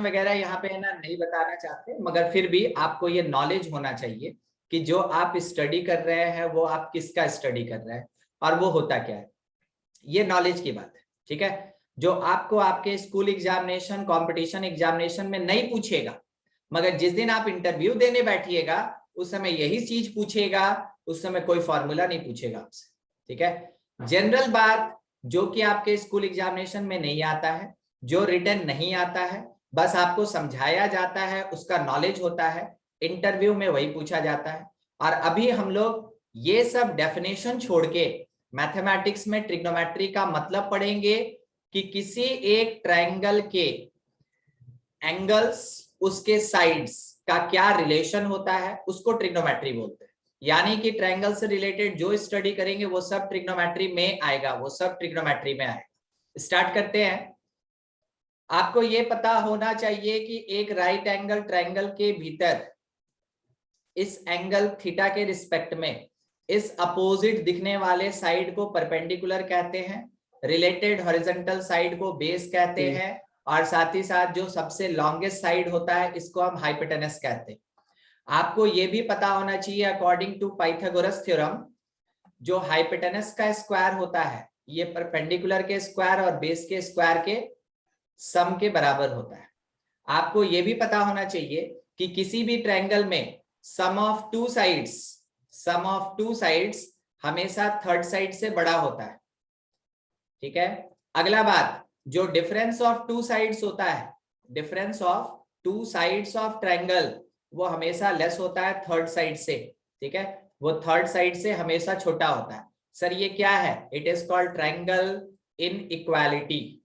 वगैरह यहाँ पे है ना नहीं बताना चाहते, मगर फिर भी आपको ये नॉलेज होना चाहिए कि जो आप स्टडी कर रहे हैं वो आप किसका स्टडी कर रहे हैं और वो होता क्या है, ये नॉलेज की बात है। ठीक है, जो आपको आपके स्कूल एग्जामिनेशन कंपटीशन एग्जामिनेशन में नहीं पूछेगा, मगर जिस दिन आप इंटरव्यू देने बैठिएगा उस समय यही चीज पूछेगा, उस समय कोई फॉर्मूला नहीं पूछेगा आपसे। ठीक है, जनरल बात जो कि आपके स्कूल एग्जामिनेशन में नहीं आता है, जो रिटन नहीं आता है, बस आपको समझाया जाता है, उसका नॉलेज होता है, इंटरव्यू में वही पूछा जाता है। और अभी हम लोग ये सब डेफिनेशन छोड़ के मैथमेटिक्स में ट्रिग्नोमेट्री का मतलब पढ़ेंगे कि किसी एक ट्रायंगल के एंगल्स, उसके साइड्स का क्या रिलेशन होता है, उसको ट्रिग्नोमेट्री बोलते हैं। यानी कि ट्रायंगल से रिलेटेड जो स्टडी करेंगे वो सब ट्रिग्नोमेट्री में आएगा, वो सब ट्रिग्नोमेट्री में आएगा। स्टार्ट करते हैं। आपको ये पता होना चाहिए कि एक राइट एंगल ट्रायंगल के भीतर इस एंगल थीटा के रिस्पेक्ट में इस अपोजिट दिखने वाले साइड को परपेंडिकुलर कहते हैं, रिलेटेड हॉरिजॉन्टल साइड को बेस कहते हैं, और साथ ही साथ जो सबसे लॉन्गेस्ट साइड होता है इसको हम हाइपोटेनस कहते हैं। आपको ये भी पता होना चाहिए अकॉर्डिंग टू पाइथागोरस थ्योरम, जो हाइपोटेनस का स्क्वायर होता है ये परपेंडिकुलर के स्क्वायर और बेस के स्क्वायर के सम के बराबर होता है। आपको ये भी पता होना चाहिए कि किसी भी ट्रायंगल में सम ऑफ टू साइड्स हमेशा थर्ड साइड से बड़ा होता है। ठीक है, अगला बात, जो डिफरेंस ऑफ टू साइड्स होता है, difference of two sides of triangle, वो हमेशा लेस होता है थर्ड साइड से। ठीक है, वो थर्ड साइड से हमेशा छोटा होता है। सर ये क्या है? It is called triangle inequality.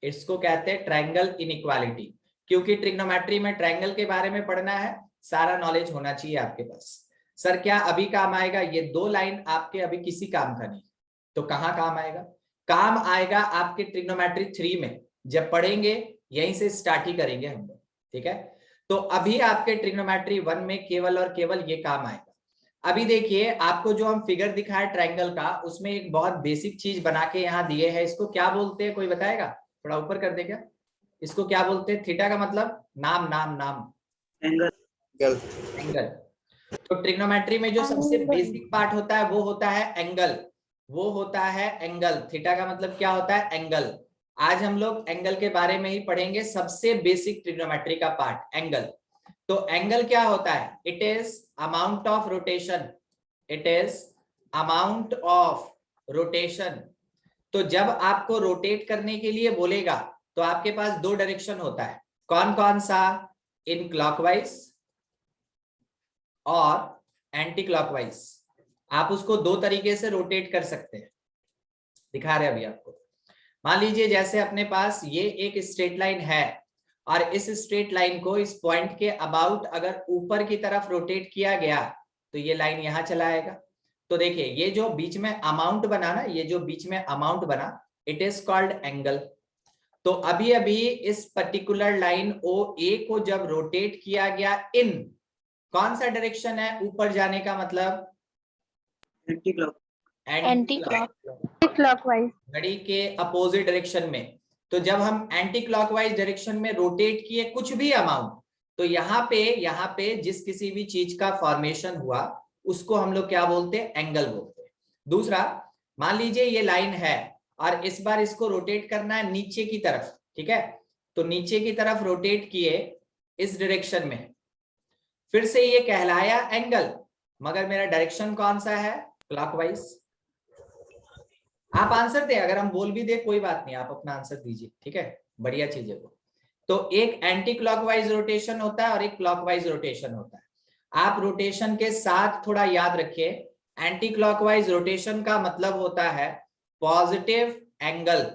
इसको कहते हैं ट्रायंगल इनइक्वालिटी, क्योंकि ट्रिग्नोमेट्री में ट्रायंगल के बारे में पढ़ना है, सारा नॉलेज होना चाहिए आपके पास। सर क्या अभी काम आएगा? ये दो लाइन आपके अभी किसी काम का नहीं, तो कहाँ काम आएगा? काम आएगा आपके ट्रिग्नोमेट्री 3 में, जब पढ़ेंगे यहीं से स्टार्ट ही करेंगे हम लोग। ठीक है, तो अभी आपके ट्रिग्नोमेट्री 1 में केवल और केवल ये काम आएगा। अभी देखिए, आपको जो हम फिगर दिखाए ट्रायंगल का, उसमें एक बहुत बेसिक चीज बना के यहाँ दिए है, इसको क्या बोलते हैं कोई बताएगा? थोड़ा ऊपर कर देगा, इसको क्या बोलते हैं? थीटा का मतलब नाम नाम नाम एंगल। एंगल। तो ट्रिग्नोमेट्री में जो सबसे बेसिक पार्ट होता है वो होता है एंगल, वो होता है एंगल। थीटा का मतलब क्या होता है? एंगल। आज हम लोग एंगल के बारे में ही पढ़ेंगे, सबसे बेसिक ट्रिग्नोमेट्री का पार्ट एंगल। तो एंगल क्या होता है? It is amount of rotation, it is amount of rotation. तो जब आपको रोटेट करने के लिए बोलेगा तो आपके पास दो डायरेक्शन होता है, कौन कौन सा? इन क्लॉकवाइज और एंटी क्लॉकवाइज। आप उसको दो तरीके से रोटेट कर सकते हैं, दिखा रहे अभी आपको। मान लीजिए जैसे अपने पास ये एक स्ट्रेट लाइन है, और इस स्ट्रेट लाइन को इस पॉइंट के अबाउट अगर ऊपर की तरफ रोटेट किया गया तो ये लाइन यहां चला आएगा। तो देखिए ये जो बीच में अमाउंट बना ना, ये जो बीच में अमाउंट बना, इट इज कॉल्ड एंगल। तो अभी अभी इस पर्टिकुलर लाइन ओ ए को जब रोटेट किया गया इन कौन सा डायरेक्शन है ऊपर जाने का मतलब? एंटी क्लॉकवाइज, घड़ी के अपोजिट डायरेक्शन में। तो जब हम एंटी क्लॉकवाइज डायरेक्शन में रोटेट किए कुछ भी अमाउंट, तो यहाँ पे जिस किसी भी चीज का फॉर्मेशन हुआ उसको हम लोग क्या बोलते हैं? एंगल बोलते हैं। दूसरा, मान लीजिए ये लाइन है और इस बार इसको रोटेट करना है नीचे की तरफ। ठीक है, तो नीचे की तरफ रोटेट किए इस डायरेक्शन में, फिर से ये कहलाया एंगल, मगर मेरा डायरेक्शन कौन सा है? क्लॉकवाइज। आप आंसर दे, अगर हम बोल भी दे कोई बात नहीं, आप अपना आंसर दीजिए। ठीक है, बढ़िया चीज है वो। तो एक एंटी क्लॉकवाइज रोटेशन होता है और एक क्लॉकवाइज रोटेशन होता है। आप रोटेशन के साथ थोड़ा याद रखिए, एंटी क्लॉकवाइज रोटेशन का मतलब होता है पॉजिटिव एंगल।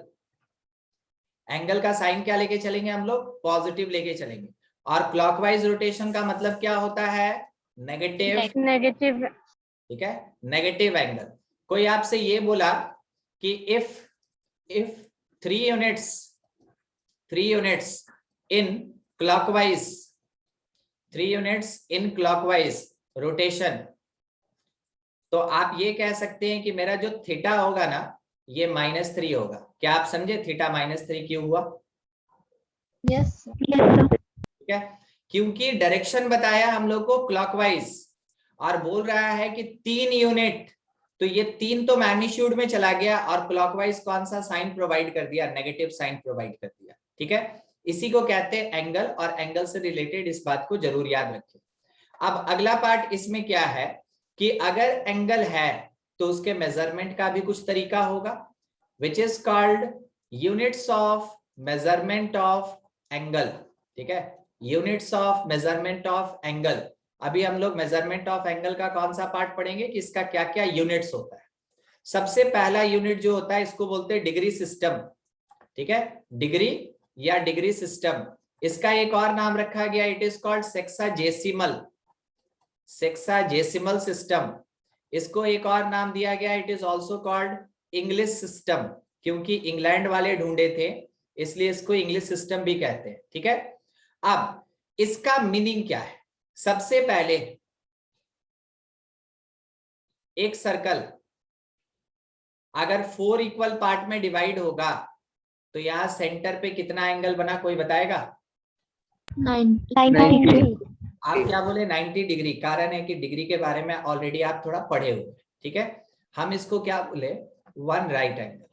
एंगल का साइन क्या लेके चलेंगे हम लोग? पॉजिटिव लेके चलेंगे। और क्लॉकवाइज रोटेशन का मतलब क्या होता है? नेगेटिव। ठीक है, नेगेटिव एंगल। कोई आपसे ये बोला कि if 3 units in clockwise rotation, तो आप ये कह सकते हैं कि मेरा जो थीटा होगा ना ये -3 होगा। क्या आप समझे थीटा -3 क्यों हुआ? यस ठीक है, क्योंकि डायरेक्शन बताया हम लोग को क्लॉकवाइज और बोल रहा है कि 3 यूनिट, तो ये 3 तो मैग्नीट्यूड में चला गया और क्लॉकवाइज कौन सा साइन प्रोवाइड कर दिया, नेगेटिव साइन प्रोवाइड कर दिया। ठीक है, इसी को कहते हैं एंगल, और एंगल से रिलेटेड इस बात को जरूर याद रखें। अब अगला पार्ट इसमें क्या है कि अगर एंगल है तो उसके मेजरमेंट का भी कुछ तरीका होगा, which is called units of measurement of angle. ठीक है, units of measurement of angle. अभी हम लोग मेजरमेंट ऑफ एंगल का कौन सा पार्ट पढ़ेंगे कि इसका क्या क्या यूनिट्स होता है। सबसे पहला यूनिट जो होता है इसको बोलते हैं डिग्री सिस्टम। ठीक है, डिग्री या डिग्री सिस्टम, इसका एक और नाम रखा गया, it is called sexagesimal, sexagesimal system. इसको एक और नाम दिया गया, it is also called English system, क्योंकि इंग्लैंड वाले ढूंढे थे इसलिए इसको इंग्लिश सिस्टम भी कहते हैं। ठीक है, अब इसका मीनिंग क्या है। सबसे पहले एक सर्कल अगर 4 इक्वल पार्ट में डिवाइड होगा तो यहां सेंटर पे कितना एंगल बना, कोई बताएगा? 90 आप क्या बोले? 90 डिग्री। कारण है कि डिग्री के बारे में ऑलरेडी आप थोड़ा पढ़े हुए। ठीक है, हम इसको क्या बोले? 1 राइट एंगल।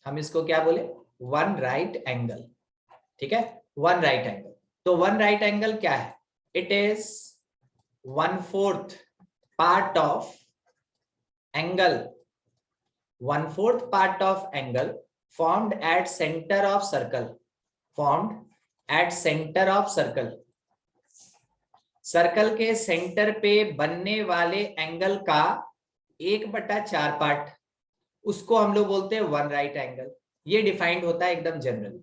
हम इसको क्या बोले? 1 राइट एंगल। ठीक है, 1 राइट एंगल। तो 1 राइट एंगल क्या है? It is 1/4 part of angle, 1/4 part of angle formed at center of circle, formed at center of circle। Circle के सेंटर पे बनने वाले एंगल का 1/4 पार्ट, उसको हम लोग बोलते हैं 1 राइट एंगल। ये डिफाइंड होता है एकदम जनरल।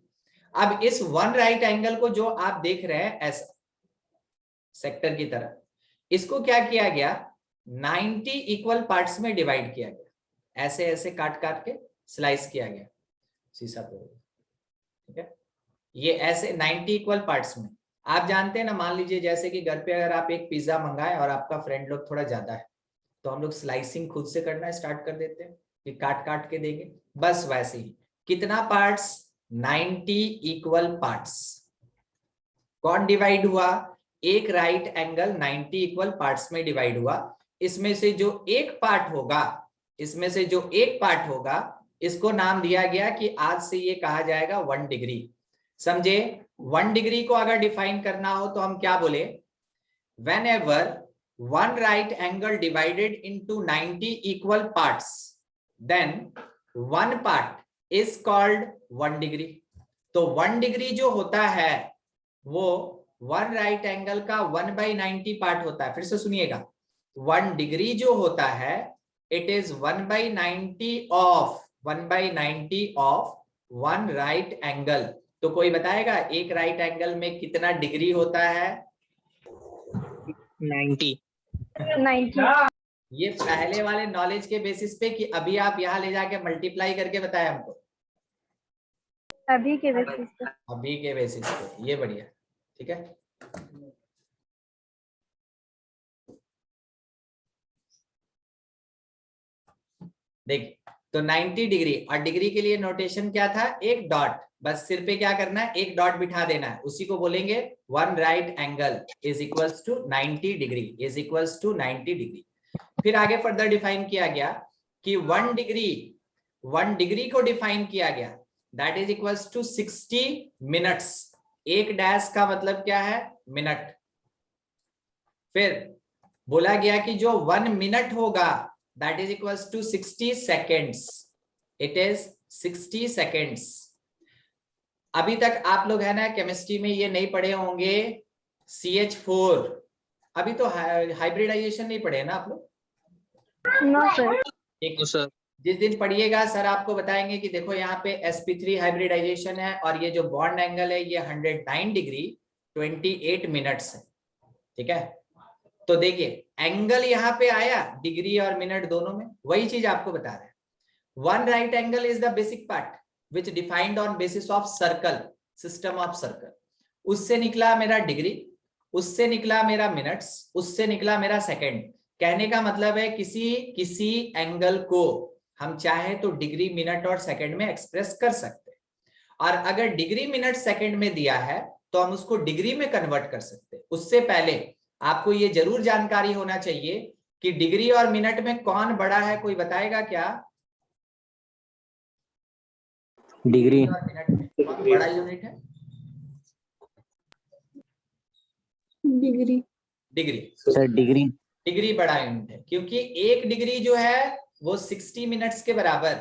अब इस 1 राइट एंगल को जो आप देख रहे हैं ऐसा सेक्टर की तरह, इसको क्या किया गया? 90 इक्वल पार्ट्स में डिवाइड किया गया, ऐसे ऐसे काट काट के स्लाइस किया गया शीशा पे। ठीक है, ये ऐसे 90 इक्वल पार्ट्स में। आप जानते हैं ना, मान लीजिए जैसे कि घर पे अगर आप एक पिज्जा मंगाए और आपका फ्रेंड लोग थोड़ा ज्यादा है तो हम लोग स्लाइसिंग खुद से करना स्टार्ट कर देते हैं कि काट काट के देंगे। बस वैसे ही कितना पार्ट्स? 90 equal parts. कौन डिवाइड हुआ? एक राइट एंगल 90 इक्वल पार्ट्स में डिवाइड हुआ। इसमें से जो एक पार्ट होगा, इसमें से जो एक पार्ट होगा, इसको नाम दिया गया कि आज से ये कहा जाएगा 1 डिग्री। समझे? 1 डिग्री को अगर डिफाइन करना हो तो हम क्या बोले? whenever 1 right angle divided into 90 equal parts, then 1 part is called 1 degree। तो 1 डिग्री जो होता है वो 1 राइट एंगल का 1/90 पार्ट होता है। फिर से सुनिएगा, 1 डिग्री जो होता है it is 1/90 of 1/90 of 1 right angle. तो कोई बताएगा एक राइट एंगल में कितना डिग्री होता है? 90। ये पहले वाले नॉलेज के बेसिस पे कि अभी आप यहाँ ले जाके मल्टीप्लाई करके बताए हमको? अभी के बेसिस पे। अभी के बेसिस पे, ये बढ़िया। ठीक है, देखिए तो 90 डिग्री, और डिग्री के लिए नोटेशन क्या था? एक डॉट, बस सिर पे क्या करना है? एक डॉट बिठा देना है, उसी को बोलेंगे 1 right angle is equals to 90 degree, is equals to 90 degree. फिर आगे फर्दर डिफाइन किया गया कि 1 डिग्री को डिफाइन किया गया, that is equals to 60 minutes. एक डैश का मतलब क्या है? मिनट। फिर बोला गया कि जो 1 मिनट होगा that is equals to 60 seconds, it is 60 seconds। अभी तक आप लोग है ना केमिस्ट्री में ये नहीं पढ़े होंगे CH4, अभी तो हाइब्रिडाइजेशन नहीं पढ़े ना आप लोग? No sir. ठीक है, जिस दिन पढ़िएगा सर आपको बताएंगे कि देखो यहाँ पे sp3 हाइब्रिडाइजेशन है और ये जो बॉन्ड एंगल है ये 109 डिग्री 28 मिनट्स है। ठीक है, तो देखिए एंगल यहाँ पे आया, डिग्री और मिनट दोनों में, वही चीज आपको बता रहे हैं। 1 right angle is the basic part which defined on basis of circle, system of circle. उससे निकला मेरा डिग्री, उससे निकला मेरा मिनट्स, उससे निकला मेरा सेकंड। कहने का मतलब है किसी एंगल को हम चाहे तो डिग्री, मिनट और सेकंड में एक्सप्रेस कर सकते हैं। और अगर डिग्री मिनट सेकंड में दिया है तो हम उसको डिग्री में कन्वर्ट कर सकते हैं। उससे पहले आपको ये जरूर जानकारी होना चाहिए कि डिग्री और मिनट में कौन बड़ा है, कोई बताएगा क्या? डिग्री और मिनट में कौन बड़ा यूनिट है? Degree. Degree. Sir degree degree बड़ा यूनिट है क्योंकि एक डिग्री जो है वो 60 मिनट्स के बराबर,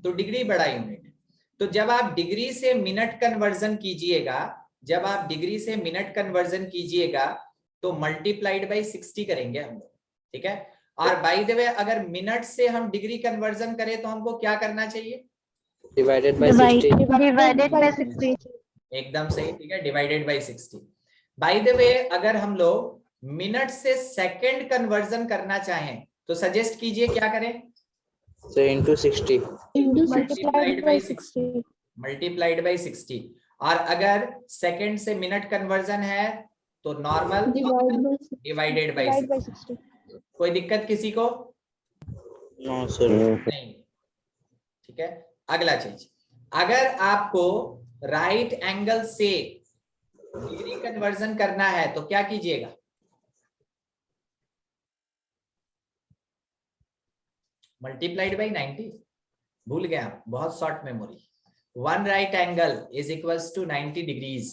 तो डिग्री बड़ा यूनिट है। तो जब आप डिग्री से मिनट कन्वर्जन कीजिएगा, जब आप डिग्री से मिनट कन्वर्जन कीजिएगा तो मल्टीप्लाइड बाई 60 करेंगे हम लोग, ठीक है। और बाय द वे अगर मिनट से हम डिग्री कन्वर्जन करें तो हमको क्या करना चाहिए? Divided by 60। Divided by 60। एकदम सही, ठीक है, divided by 60। By the way अगर हम लोग मिनट से सेकंड कन्वर्जन करना चाहें तो सजेस्ट कीजिए क्या करें? Sir into 60। Multiplied by 60। Multiplied by 60। और अगर सेकंड से मिनट कन्वर्जन है तो नॉर्मल डिवाइडेड बाई 60। कोई दिक्कत किसी को? No sir. नहीं, ठीक है। अगला चीज, अगर आपको राइट एंगल से डिग्री कन्वर्जन करना है तो क्या कीजिएगा? Multiplied by 90। भूल गया, बहुत short memory. One right angle is equals to 90 degrees,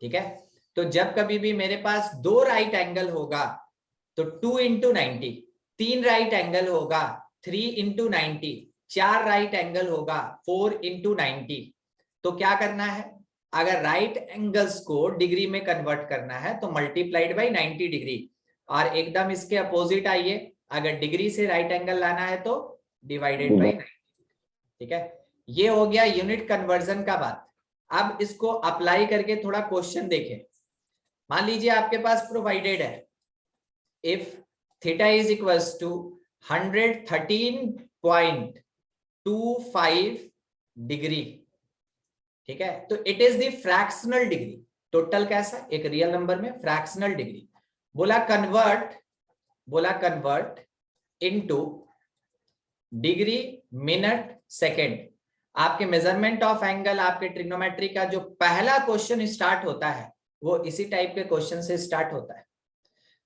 ठीक है। तो जब कभी भी मेरे पास दो राइट एंगल होगा तो 2 इंटू 90, तीन राइट एंगल होगा 3 इंटू 90, चार राइट एंगल होगा 4 इंटू 90। तो क्या करना है? अगर राइट एंगल्स को डिग्री में कन्वर्ट करना है तो मल्टीप्लाइड बाई 90 डिग्री। और एकदम इसके अपोजिट आइए, अगर डिग्री से राइट एंगल लाना है तो डिवाइडेड बाई 90, ठीक है। ये हो गया यूनिट कन्वर्जन का बात। अब इसको अप्लाई करके थोड़ा क्वेश्चन देखें। मान लीजिए आपके पास प्रोवाइडेड है if theta is equals to 113.25 degree, ठीक है। तो it is the fractional degree. Total कैसा? एक रियल नंबर में फ्रैक्शनल डिग्री। बोला convert into degree minute second. आपके मेजरमेंट ऑफ एंगल, आपके ट्रिग्नोमेट्री का जो पहला क्वेश्चन स्टार्ट होता है वो इसी टाइप के क्वेश्चन से स्टार्ट होता है।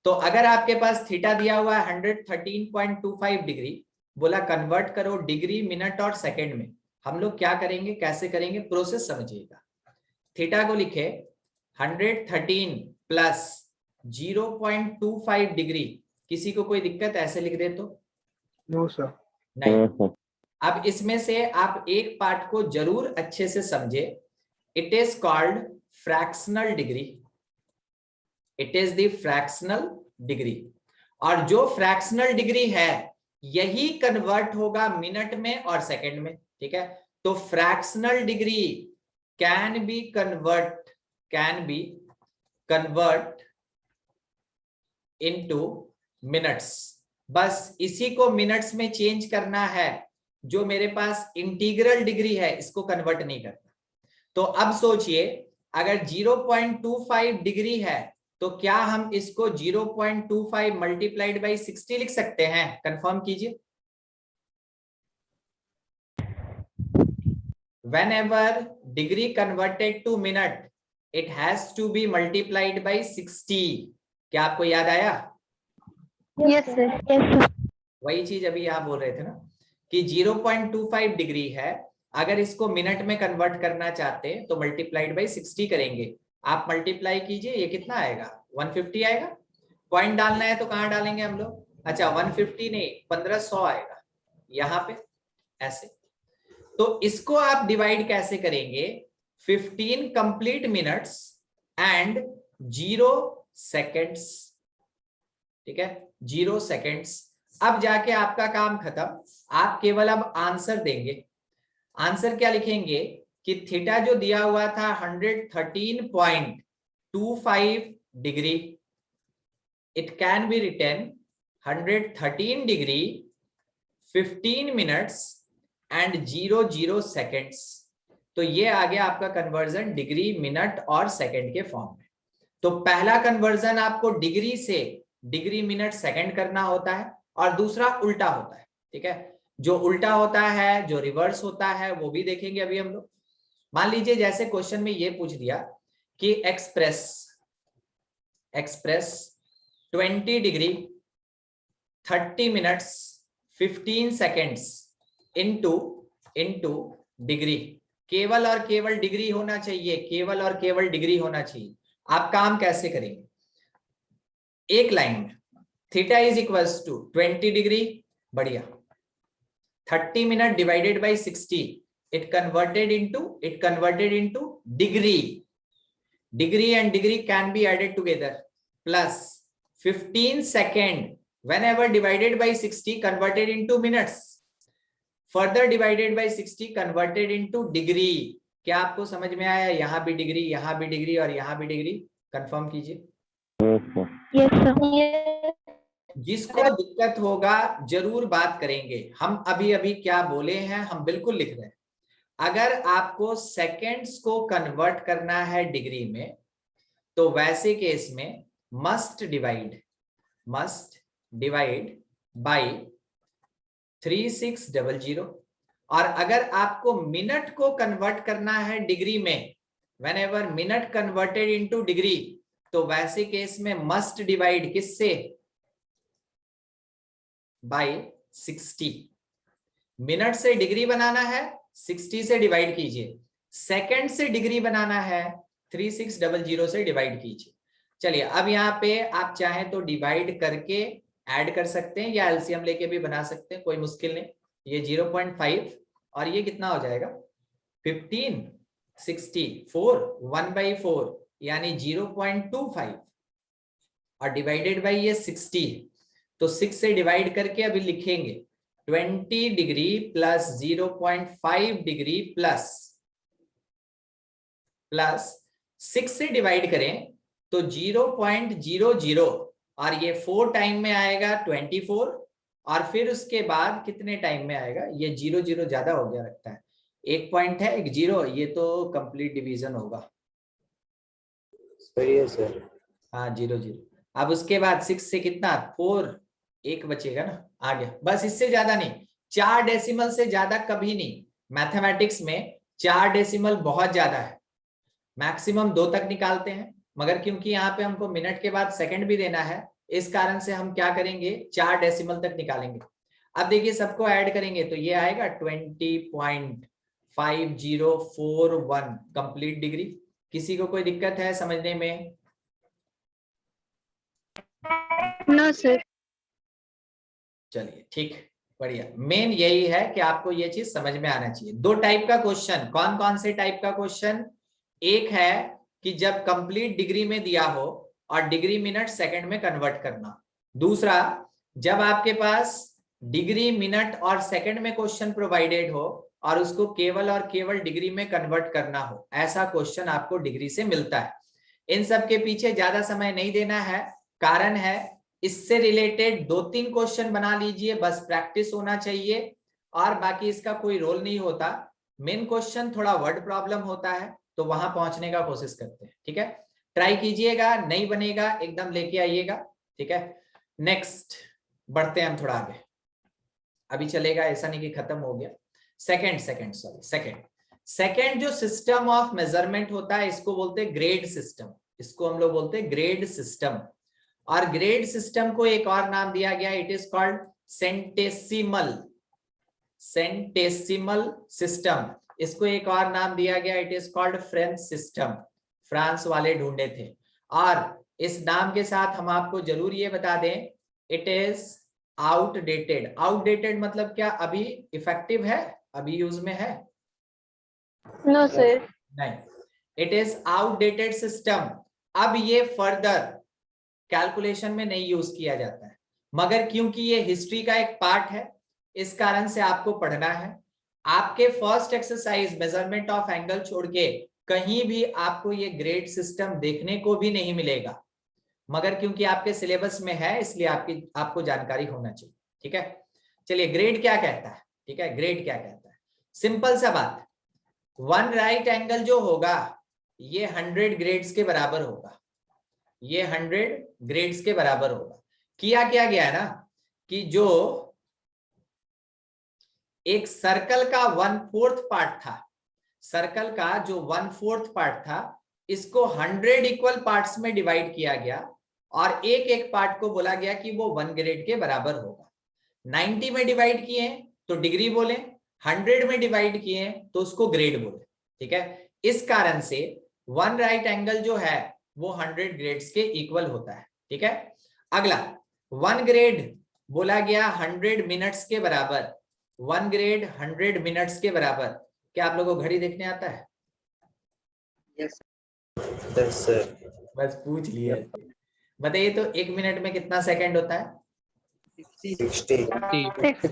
तो अगर आपके पास थीटा दिया हुआ है 113.25 डिग्री, बोला कन्वर्ट करो डिग्री मिनट और सेकंड में। हम लोग क्या करेंगे, कैसे करेंगे, प्रोसेस समझिएगा। थीटा को लिखे 113 प्लस 0.25 डिग्री। किसी को कोई दिक्कत ऐसे लिख दे तो? No sir. नहीं। अब इसमें से आप एक पार्ट को जरूर अच्छे से समझे। It is called fractional degree. It is the fractional degree. और जो फ्रैक्शनल डिग्री है यही कन्वर्ट होगा मिनट में और सेकंड में, ठीक है। तो fractional degree can B convert into minutes. बस इसी को मिनट्स में चेंज करना है। जो मेरे पास इंटीग्रल डिग्री है इसको कन्वर्ट नहीं करना। तो अब सोचिए, अगर 0.25 डिग्री है तो क्या हम इसको 0.25 मल्टीप्लाइड बाई 60 लिख सकते हैं? कंफर्म कीजिए। Whenever degree converted to minute, it has to be multiplied by 60. क्या आपको याद आया? Yes sir. वही चीज अभी आप बोल रहे थे ना कि 0.25 डिग्री है, अगर इसको मिनट में कन्वर्ट करना चाहते हैं तो मल्टीप्लाइड बाई 60 करेंगे। आप मल्टीप्लाई कीजिए, ये कितना आएगा? 150 आएगा। पॉइंट डालना है तो कहाँ डालेंगे हम लोग? अच्छा 150 नहीं, 1500 आएगा यहाँ पे ऐसे। तो इसको आप डिवाइड कैसे करेंगे? 15 कंप्लीट मिनट्स एंड 0 सेकेंड्स, ठीक है, 0 सेकेंड्स। अब जाके आपका काम खत्म। आप केवल अब आंसर देंगे। आंसर क्या लिखेंगे कि थीटा जो दिया हुआ था 113.25 degree, it can be written 113 degree 15 minutes and 0 seconds. तो ये आ गया आपका कन्वर्जन डिग्री मिनट और सेकंड के फॉर्म में। तो पहला कन्वर्जन आपको डिग्री से डिग्री मिनट सेकंड करना होता है और दूसरा उल्टा होता है, ठीक है। जो उल्टा होता है, जो रिवर्स होता है वो भी देखेंगे अभी हम लोग। मान लीजिए जैसे क्वेश्चन में ये पूछ दिया कि express 20 degree 30 minutes 15 seconds into degree, केवल और केवल डिग्री होना चाहिए, केवल और केवल डिग्री होना चाहिए। आप काम कैसे करेंगे? एक लाइन में theta is equals to 20 degree, बढ़िया, 30 minute divided by 60, it converted into degree and degree can be added together, plus 15 second whenever divided by 60 converted into minutes, further divided by 60 converted into degree। क्या आपको समझ में आया? यहाँ भी degree, यहाँ भी डिग्री और यहाँ भी डिग्री, कंफर्म कीजिए। Yes, sir. जिसको दिक्कत होगा जरूर बात करेंगे। हम अभी अभी क्या बोले हैं हम बिल्कुल लिख रहे हैं। अगर आपको सेकेंड्स को कन्वर्ट करना है डिग्री में, तो वैसे केस में मस्ट डिवाइड बाय 3600। और अगर आपको मिनट को कन्वर्ट करना है डिग्री में, whenever minute converted into degree, तो वैसे केस में मस्ट डिवाइड किससे? बाय 60। मिनट से डिग्री बनाना है 60 से डिवाइड कीजिए, सेकंड से डिग्री बनाना है 3600 से डिवाइड कीजिए। चलिए अब यहाँ पे आप चाहें तो डिवाइड करके ऐड कर सकते हैं या एलसीएम लेके भी बना सकते हैं, कोई मुश्किल नहीं। ये 0.5 और ये कितना हो जाएगा 15, 64, 1/4 यानी 0.25 और डिवाइडेड बाई ये 60, तो 6 से डिवाइड करके अभी लिखेंगे 20 डिग्री प्लस 0.5 डिग्री प्लस 6 से डिवाइड करें तो 0.00 और ये 4 टाइम में आएगा 24 और फिर उसके बाद कितने टाइम में आएगा? ये 0 ज्यादा हो गया लगता है, एक पॉइंट है एक 0, ये तो कंप्लीट डिवीजन होगा। सही है सर। हाँ 0 अब उसके बाद 6 से कितना 4, एक बचेगा ना, आ गया। बस इससे ज्यादा नहीं, 4 डेसिमल से ज्यादा कभी नहीं। मैथमेटिक्स में 4 डेसिमल बहुत ज्यादा है, मैक्सिमम 2 तक निकालते हैं, मगर क्योंकि यहाँ पे हमको मिनट के बाद सेकंड भी देना है, इस कारण से हम क्या करेंगे 4 डेसिमल तक निकालेंगे। अब देखिए सबको ऐड करेंगे तो ये आएगा 20.5041 कंप्लीट डिग्री। किसी को कोई दिक्कत है समझने में? No, sir. चलिए ठीक, बढ़िया। मेन यही है कि आपको ये चीज समझ में आना चाहिए। 2 टाइप का क्वेश्चन, कौन कौन से टाइप का क्वेश्चन? एक है कि जब कंप्लीट डिग्री में दिया हो और डिग्री मिनट सेकंड में कन्वर्ट करना। दूसरा, जब आपके पास डिग्री मिनट और सेकंड में क्वेश्चन प्रोवाइडेड हो और उसको केवल और केवल डिग्री में कन्वर्ट करना हो, ऐसा क्वेश्चन आपको डिग्री से मिलता है। इन सब के पीछे ज्यादा समय नहीं देना है, कारण है इससे रिलेटेड 2-3 क्वेश्चन बना लीजिए, बस प्रैक्टिस होना चाहिए और बाकी इसका कोई रोल नहीं होता। मेन क्वेश्चन थोड़ा वर्ड प्रॉब्लम होता है, तो वहां पहुंचने का कोशिश करते हैं। ठीक है, ट्राई कीजिएगा, नहीं बनेगा एकदम लेके आइएगा। ठीक है, नेक्स्ट बढ़ते हैं हम थोड़ा आगे, अभी चलेगा, ऐसा नहीं कि खत्म हो गया। सेकंड जो सिस्टम ऑफ मेजरमेंट होता है इसको बोलते हैं ग्रेड सिस्टम, इसको हम लोग बोलते हैं ग्रेड सिस्टम। और ग्रेड सिस्टम को एक और नाम दिया गया, it is called centesimal system. इसको एक और नाम दिया गया, it is called French system, France वाले ढूंढे थे। और इस नाम के साथ हम आपको जरूर ये बता दें, इट इज आउटडेटेड। आउटडेटेड मतलब क्या? अभी इफेक्टिव है, अभी यूज में है? No, sir. नहीं, इट इज आउटडेटेड सिस्टम। अब ये फर्दर कैलकुलेशन में नहीं यूज किया जाता है, मगर क्योंकि ये हिस्ट्री का एक पार्ट है, इस कारण से आपको पढ़ना है। आपके first exercise measurement of angle छोड़ के कहीं भी आपको ये ग्रेड सिस्टम देखने को भी नहीं मिलेगा, मगर क्योंकि आपके सिलेबस में है इसलिए आपको जानकारी होना चाहिए। ठीक है, चलिए ग्रेड क्या कहता है? ठीक है, ग्रेड क्या कहता है? सिंपल सा बात, 1 राइट एंगल जो होगा ये 100 ग्रेड्स के बराबर होगा, ये 100 ग्रेड्स के बराबर होगा। किया क्या गया है ना कि जो एक सर्कल का 1/4 पार्ट था, सर्कल का जो 1/4 पार्ट था इसको 100 इक्वल पार्ट्स में डिवाइड किया गया और एक एक पार्ट को बोला गया कि वो 1 ग्रेड के बराबर होगा। 90 में डिवाइड किए तो डिग्री बोले, 100 में डिवाइड किए तो उसको ग्रेड बोले। ठीक है, इस कारण से 1 राइट एंगल जो है वो 100 ग्रेड्स के इक्वल होता है। ठीक है, अगला 1 ग्रेड बोला गया 100 मिनट्स के बराबर। 1 ग्रेड 100 मिनट्स के बराबर। क्या आप लोगों को घड़ी देखने आता है? Yes, sir. बस पूछ लिया। बताइए तो 1 मिनट में कितना सेकंड होता है? 60.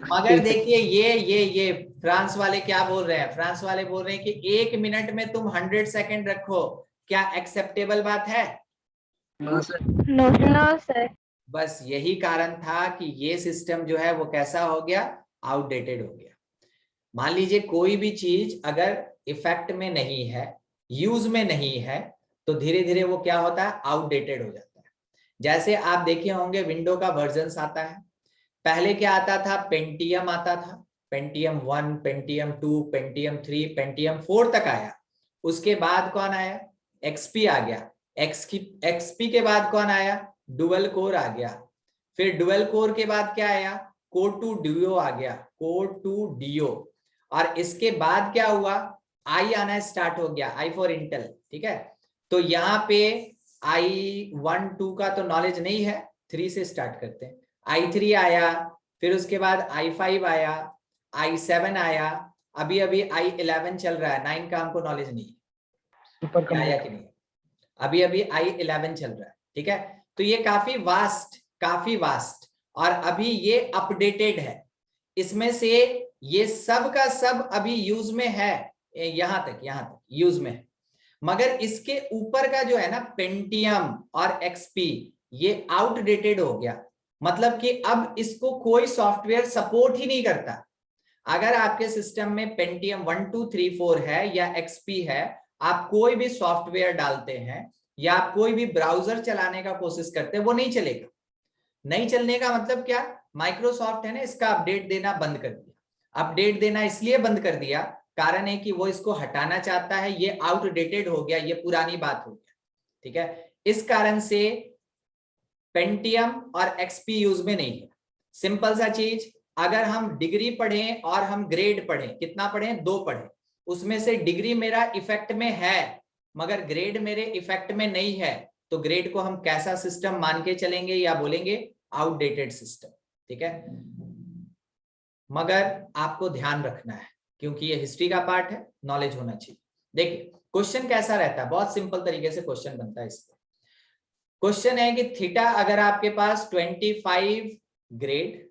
मगर देखिए ये फ्रांस वाले क्या बोल रहे हैं? फ्रांस वाले बोल रहे हैं कि 1 मिनट में तुम 100 सेकंड रखो, क्या एक्सेप्टेबल बात है? No, sir. No, sir. बस यही कारण था कि ये सिस्टम जो है वो कैसा हो गया, आउटडेटेड हो गया। मान लीजिए कोई भी चीज अगर इफेक्ट में नहीं है, यूज में नहीं है, तो धीरे धीरे वो क्या होता है, आउटडेटेड हो जाता है। जैसे आप देखे होंगे विंडो का वर्जन आता है, पहले क्या आता था, पेंटियम आता था, पेंटियम 1, पेंटियम 2, पेंटियम 3, पेंटियम 4 तक आया। उसके बाद कौन आया, एक्सपी आ गया। एक्सपी के बाद कौन आया, डुअल कोर आ गया। फिर डुअल कोर के बाद क्या आया, कोर टू डियो आ गया, कोर टू डियो। और इसके बाद क्या हुआ, आई आना स्टार्ट हो गया, आई फॉर इंटेल। ठीक है, तो यहाँ पे i1 2 का तो नॉलेज नहीं है, 3 से स्टार्ट करते हैं। i3 आया, फिर उसके बाद i5 आया, i7 आया, अभी अभी i11 चल रहा है। 9 का हमको नॉलेज नहीं है, आया कि नहीं, अभी अभी i11 चल रहा है। ठीक है, तो ये काफी वास्ट और अभी ये अपडेटेड है। इसमें से ये सब का सब अभी यूज में है, यहां तक यूज में है। मगर इसके ऊपर का जो है ना, पेंटियम और एक्सपी, ये आउटडेटेड हो गया। मतलब कि अब इसको कोई सॉफ्टवेयर सपोर्ट ही नहीं करता। अगर आपके सिस्टम में पेंटियम 1 2 3 4 है या एक्सपी है, आप कोई भी सॉफ्टवेयर डालते हैं या आप कोई भी ब्राउजर चलाने का कोशिश करते हैं, वो नहीं चलेगा। नहीं चलने का मतलब क्या, माइक्रोसॉफ्ट है ना, इसका अपडेट देना बंद कर दिया। अपडेट देना इसलिए बंद कर दिया, कारण है कि वो इसको हटाना चाहता है, ये आउटडेटेड हो गया, ये पुरानी बात हो गया। ठीक है, इस कारण से पेंटियम और एक्सपी यूज में नहीं है। सिंपल सा चीज, अगर हम डिग्री पढ़ें और हम ग्रेड पढ़ें, कितना पढ़ें, 2 पढ़ें, उसमें से डिग्री मेरा इफेक्ट में है मगर ग्रेड मेरे इफेक्ट में नहीं है, तो ग्रेड को हम कैसा सिस्टम मान के चलेंगे, या बोलेंगे आउटडेटेड सिस्टम। ठीक है, मगर आपको ध्यान रखना है क्योंकि ये हिस्ट्री का पार्ट है, नॉलेज होना चाहिए। देखिए क्वेश्चन कैसा रहता है, बहुत सिंपल तरीके से क्वेश्चन बनता है। इसका क्वेश्चन है कि थीटा अगर आपके पास 25 ग्रेड,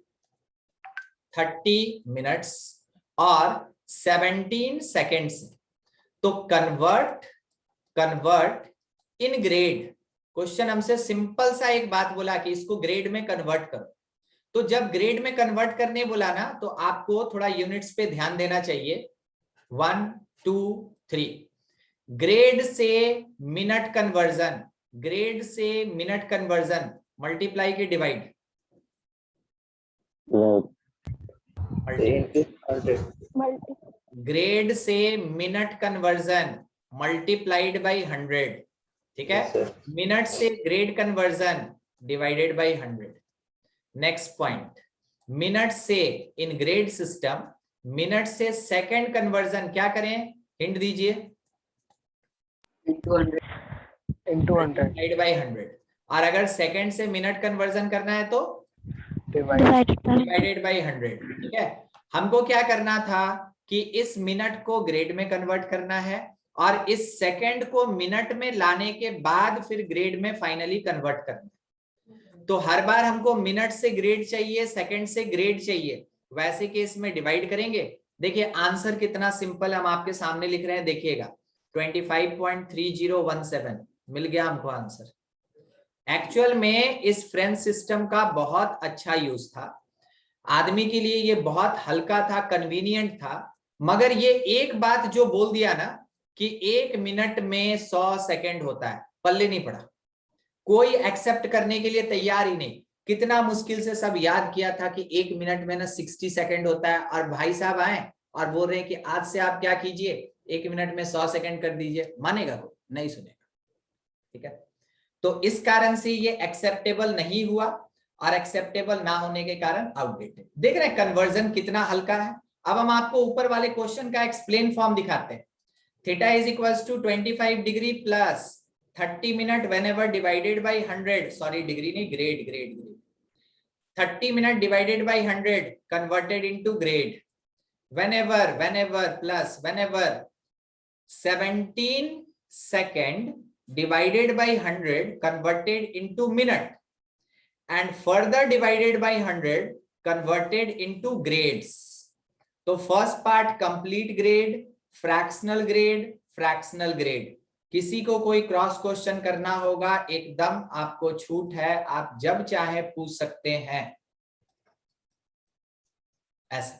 30 मिनट्स और 17 सेकेंड्स, तो कन्वर्ट इन ग्रेड। क्वेश्चन हमसे सिंपल सा एक बात बोला कि इसको ग्रेड में कन्वर्ट करो। तो जब ग्रेड में कन्वर्ट करने बोला ना, तो आपको थोड़ा यूनिट्स पे ध्यान देना चाहिए। 1 2 3 ग्रेड से मिनट कन्वर्जन, ग्रेड से मिनट कन्वर्जन मल्टीप्लाई की डिवाइड, ग्रेड से मिनट कन्वर्जन मल्टीप्लाइड बाई 100। ठीक है, मिनट से grade conversion divided by 100। Next point, minute से इन ग्रेड सिस्टम, मिनट से सेकंड कन्वर्जन क्या करें, हिंट दीजिए, into 100 डिवाइड बाई 100। और अगर सेकंड से मिनट कन्वर्जन करना है तो डिवाइडेड बाई 100। ठीक है, हमको क्या करना था कि इस मिनट को ग्रेड में कन्वर्ट करना है और इस सेकंड को मिनट में लाने के बाद फिर ग्रेड में फाइनली कन्वर्ट करना है। तो हर बार हमको मिनट से ग्रेड चाहिए, सेकंड से ग्रेड चाहिए, वैसे केस में डिवाइड करेंगे। देखिए आंसर कितना सिंपल हम आपके सामने लिख रहे हैं, देखिएगा 25.3017 मिल गया हमको आंसर। एक्चुअल में इस फ्रेंच सिस्टम का बहुत अच्छा यूज था, आदमी के लिए ये बहुत हल्का था, कन्वीनियंट था। मगर ये एक बात जो बोल दिया ना कि 1 मिनट में 100 सेकंड होता है, पल्ले नहीं पड़ा, कोई एक्सेप्ट करने के लिए तैयार ही नहीं। कितना मुश्किल से सब याद किया था कि 1 मिनट में ना 60 सेकंड होता है, और भाई साहब आए और बोल रहे हैं कि आज से आप क्या कीजिए, 1 मिनट में 100 सेकंड कर दीजिए, मानेगा कोई? नहीं सुनेगा। ठीक है, तो इस कारण से ये एक्सेप्टेबल नहीं हुआ, और एक्सेप्टेबल ना होने के कारण आउटडेटेड। देख रहे हैं कन्वर्जन कितना हल्का है। अब हम आपको ऊपर वाले क्वेश्चन का एक्सप्लेन फॉर्म दिखाते हैं। Theta is equals to 25 degree plus 30 minute whenever divided by 100, sorry degree नहीं, grade grade grade, 30 minute divided by 100 converted into grade, whenever plus whenever 17 second divided by 100 converted into minute, and further divided by 100 converted into grades. तो first part complete grade, fractional grade. किसी को कोई cross question करना होगा, एकदम आपको छूट है, आप जब चाहे पूछ सकते हैं ऐसा।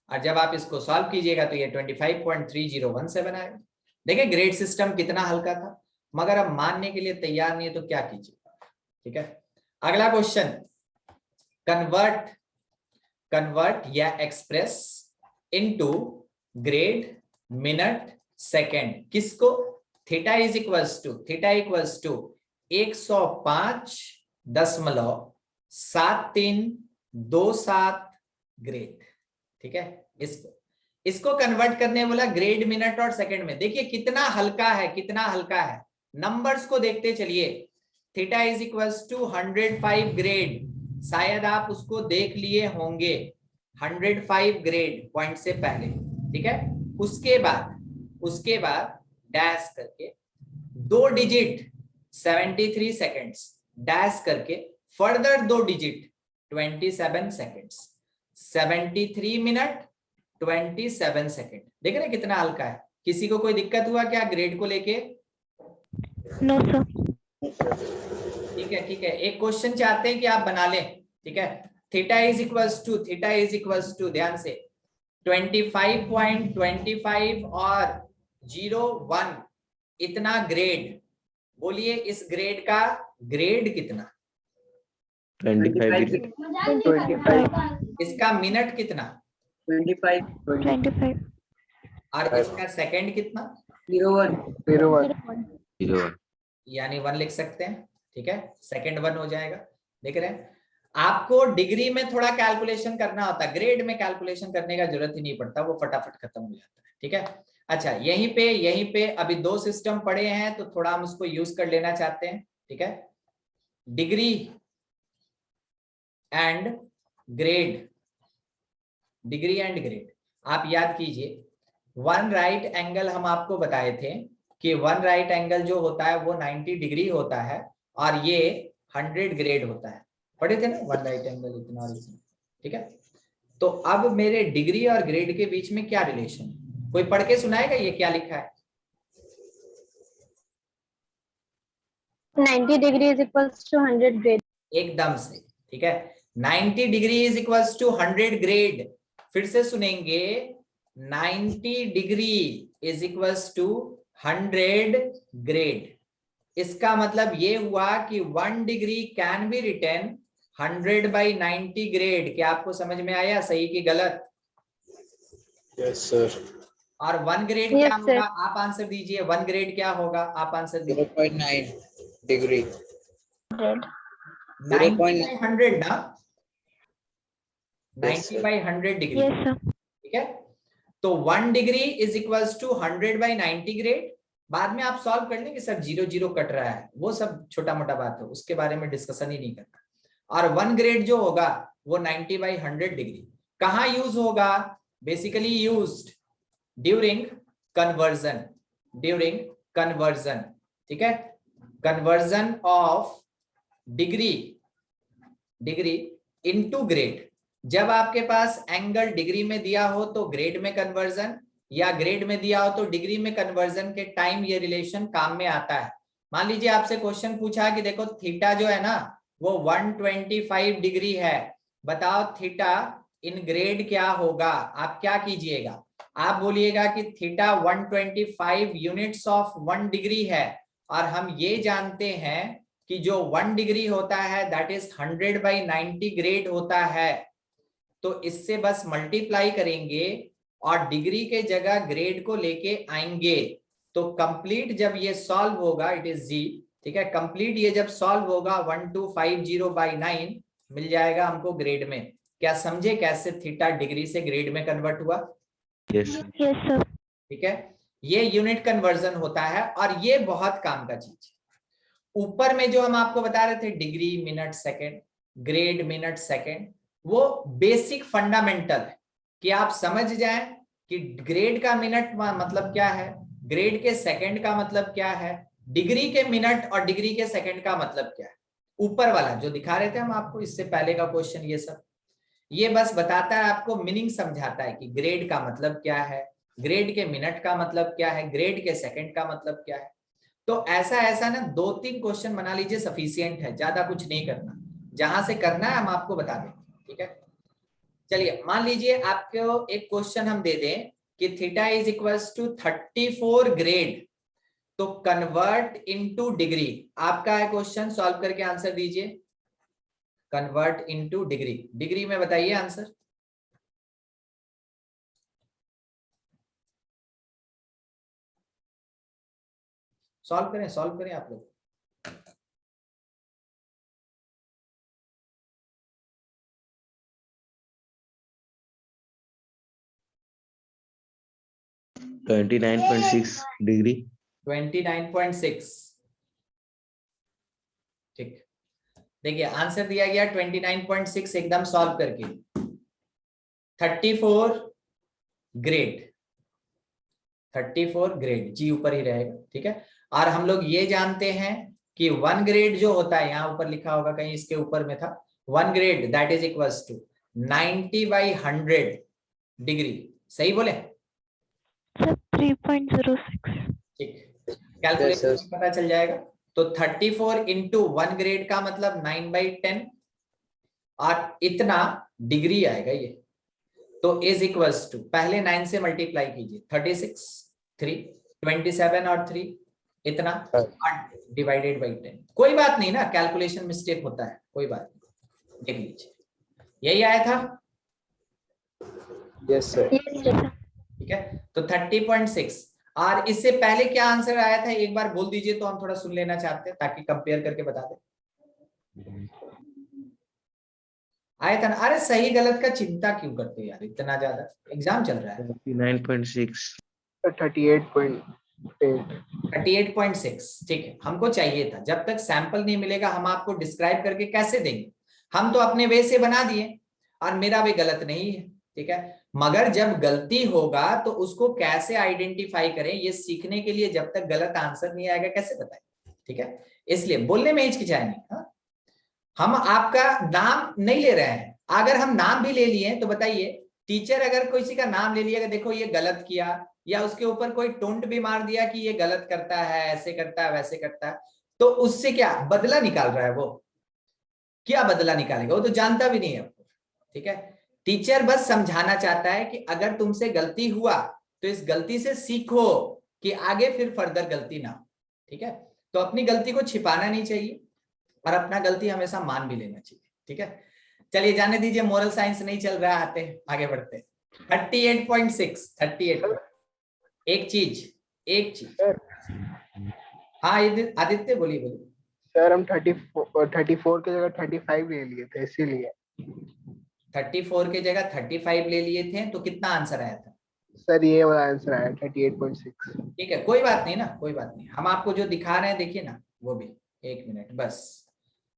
और जब आप इसको सॉल्व कीजिएगा तो ये 25.3017 आएगा। देखिए ग्रेड सिस्टम कितना हल्का था, मगर अब मानने के लिए तैयार नहीं है तो क्या कीजिएगा। ठीक है, अगला क्वेश्चन, कन्वर्ट या express into grade minute second. किसको? Theta equals to 105.7327 grade. ठीक है, इसको कन्वर्ट करने बोला ग्रेड मिनट और सेकंड में। देखिए कितना हल्का है, कितना हल्का है। नंबर्स को देखते चलिए। Theta is equals to 105 grade, शायद आप उसको देख लिए होंगे, 105 ग्रेड पॉइंट से पहले। ठीक है, उसके बाद डैश करके 2 डिजिट 73 सेकेंड्स, डैश करके further 2 digit 27 seconds, 73 minute 27 second. देख रहे हैं कितना हल्का है। किसी को कोई दिक्कत हुआ क्या ग्रेड को लेके? No sir. ठीक है, ठीक है, एक क्वेश्चन चाहते हैं कि आप बना लें। ठीक है, थीटा इज इक्वल्स टू ध्यान से 25.25 और 01 इतना ग्रेड। बोलिए इस ग्रेड का ग्रेड कितना? 25. इसका मिनट कितना? 25. और इसका सेकंड कितना? 01. यानी 1 लिख सकते हैं। ठीक है, सेकंड 1 हो जाएगा। देख रहे हैं, आपको डिग्री में थोड़ा कैलकुलेशन करना होता है, ग्रेड में कैलकुलेशन करने का जरूरत ही नहीं पड़ता, वो फटाफट खत्म हो जाता है। ठीक है, अच्छा यहीं पे अभी 2 सिस्टम पड़े हैं तो थोड़ा हम उसको यूज कर लेना चाहते हैं। ठीक है, degree and grade, degree and grade. आप याद कीजिए, 1 राइट एंगल हम आपको बताए थे कि 1 राइट एंगल जो होता है वो 90 डिग्री होता है, और ये 100 ग्रेड होता है। पढ़े थे ना 1 राइट एंगल इतना और इतना। ठीक है, तो अब मेरे डिग्री और ग्रेड के बीच में क्या रिलेशन है? कोई पढ़ के सुनाएगा ये क्या लिखा है? 90 degree is equals to 100 grade. एकदम से ठीक है, 90 degree is equals to 100 grade. फिर से सुनेंगे, 90 degree is equals to 100 grade. इसका मतलब ये हुआ कि 1 degree can be written 100/90 grade. क्या आपको समझ में आया, सही की गलत? Yes sir. और 1 ग्रेड Yes, क्या sir. होगा? आप आंसर दीजिए, 1 ग्रेड क्या होगा? आप आंसर दीजिए। 0.9 degree. 90/100 ना, Yes, sir. 90/100 degree. Yes sir. ठीक है, तो 1 degree is equals to 100/90 grade. बाद में आप सॉल्व कर लेंगे सर, 0 0 कट रहा है, वो सब छोटा मोटा बात है, उसके बारे में डिस्कशन ही नहीं करना। और 1 ग्रेड जो होगा वो 90/100 डिग्री। कहाँ यूज होगा? Basically used during conversion. ठीक है, conversion of degree into grade. जब आपके पास एंगल डिग्री में दिया हो तो ग्रेड में कन्वर्जन, या ग्रेड में दिया हो तो डिग्री में कन्वर्जन के टाइम ये रिलेशन काम में आता है। मान लीजिए आपसे क्वेश्चन पूछा कि देखो थीटा जो है ना वो 125 डिग्री है, बताओ थीटा इन ग्रेड क्या होगा? आप क्या कीजिएगा? आप बोलिएगा कि थीटा 125 यूनिट्स ऑफ 1 डिग्री है, और हम ये जानते हैं कि जो 1 डिग्री होता है दैट इज 100/90 ग्रेड होता है। तो इससे बस मल्टीप्लाई करेंगे और डिग्री के जगह ग्रेड को लेके आएंगे, तो कंप्लीट जब ये सॉल्व होगा, इट इज जी, ठीक है, कंप्लीट ये जब सॉल्व होगा 1250/9 मिल जाएगा हमको ग्रेड में। क्या समझे कैसे थीटा डिग्री से ग्रेड में कन्वर्ट हुआ? Yes, sir. ठीक है, ये यूनिट कन्वर्जन होता है और ये बहुत काम का चीज है। ऊपर में जो हम आपको बता रहे थे degree minute second, grade minute second, वो बेसिक फंडामेंटल है कि आप समझ जाएं कि ग्रेड का मिनट मतलब क्या है, ग्रेड के सेकंड का मतलब क्या है, डिग्री के मिनट और डिग्री के सेकंड का मतलब क्या है। ऊपर वाला जो दिखा रहे थे हम आपको इससे पहले का क्वेश्चन, ये सब ये बस बताता है आपको, मीनिंग समझाता है कि ग्रेड का मतलब क्या है, ग्रेड के मिनट का मतलब क्या है, ग्रेड के सेकंड का मतलब क्या है। तो ऐसा ऐसा ना 2-3 क्वेश्चन बना लीजिए, सफिशिएंट है, ज्यादा कुछ नहीं करना, जहां से करना है हम आपको बता देंगे। ठीक है, चलिए मान लीजिए आपको एक क्वेश्चन हम दे दें कि theta is equals to 34 grade, तो कन्वर्ट इनटू डिग्री। आपका है क्वेश्चन, सॉल्व करके आंसर दीजिए। कन्वर्ट इनटू डिग्री, डिग्री में बताइए आंसर। सॉल्व करें आप लोग। $29.6 डिग्री। 29.6, ठीक, देखिए आंसर दिया गया 29.6 एकदम सॉल्व करके। 34 ग्रेड, 34 ग्रेड, जी ऊपर ही रहेगा। ठीक है, और हम लोग ये जानते हैं कि 1 ग्रेड जो होता है, यहाँ ऊपर लिखा होगा कहीं, इसके ऊपर में था, 1 grade that is equals to 90/100 degree. सही बोले? Sir, 3.06. ठीक, कैलकुलेशन से पता चल जाएगा। तो 34 इंटू 1 ग्रेड का मतलब 9/10 और इतना डिग्री आएगा ये, तो इज इक्वल्स टू, पहले 9 से मल्टीप्लाई कीजिए, 36, 3, 27 और 3 इतना, डिवाइडेड बाई 10। कोई बात नहीं ना, कैलकुलेशन मिस्टेक होता है, कोई बात नहीं, देख लीजिए यही आया था। Yes sir. ठीक है, तो 30.6। और इससे पहले क्या आंसर आया था एक बार बोल दीजिए, तो हम थोड़ा सुन लेना चाहते हैं ताकि कंपेयर करके बता दें। आया था ना? अरे सही गलत का चिंता क्यों करते हो यार, इतना ज्यादा एग्जाम चल रहा है। 39.6। 38.8। 38.6, ठीक है, हमको चाहिए था। जब तक सैंपल नहीं मिलेगा हम आपको डिस्क्राइब करके कैसे देंगे, हम तो अपने वे से बना दिए और मेरा वे गलत नहीं है। ठीक है, मगर जब गलती होगा तो उसको कैसे आइडेंटिफाई करें, ये सीखने के लिए जब तक गलत आंसर नहीं आएगा कैसे बताएं। ठीक है, इसलिए बोलने में हिचकिचाए नहीं। हाँ, हम आपका नाम नहीं ले रहे हैं, अगर हम नाम भी ले लिए तो बताइए, टीचर अगर किसी का नाम ले लिया, देखो ये गलत किया, या उसके ऊपर कोई टोंट भी मार दिया कि ये गलत करता है, ऐसे करता है, वैसे करता है, तो उससे क्या बदला निकाल रहा है वो? क्या बदला निकालेगा? वो तो जानता भी नहीं है आपको। ठीक है, टीचर बस समझाना चाहता है कि अगर तुमसे गलती हुआ तो इस गलती से सीखो कि आगे फिर फर्दर गलती ना हो। ठीक है, तो अपनी गलती को छिपाना नहीं चाहिए और अपना गलती हमेशा मान भी लेना चाहिए। ठीक है, चलिए जाने दीजिए, मोरल साइंस नहीं चल रहा, आते हैं आगे बढ़ते हैं। 38.6, 38। एक चीज हाँ आदित्य बोलिए बोलिए। सर हम 34 की जगह 35 ले लिए थे, इसीलिए। 34 की जगह 35 ले लिए थे, तो कितना आंसर आया था? सर ये वाला आंसर आया 38.6। ठीक है, कोई बात नहीं ना, कोई बात नहीं, हम आपको जो दिखा रहे हैं देखिए ना, वो भी 1 मिनट बस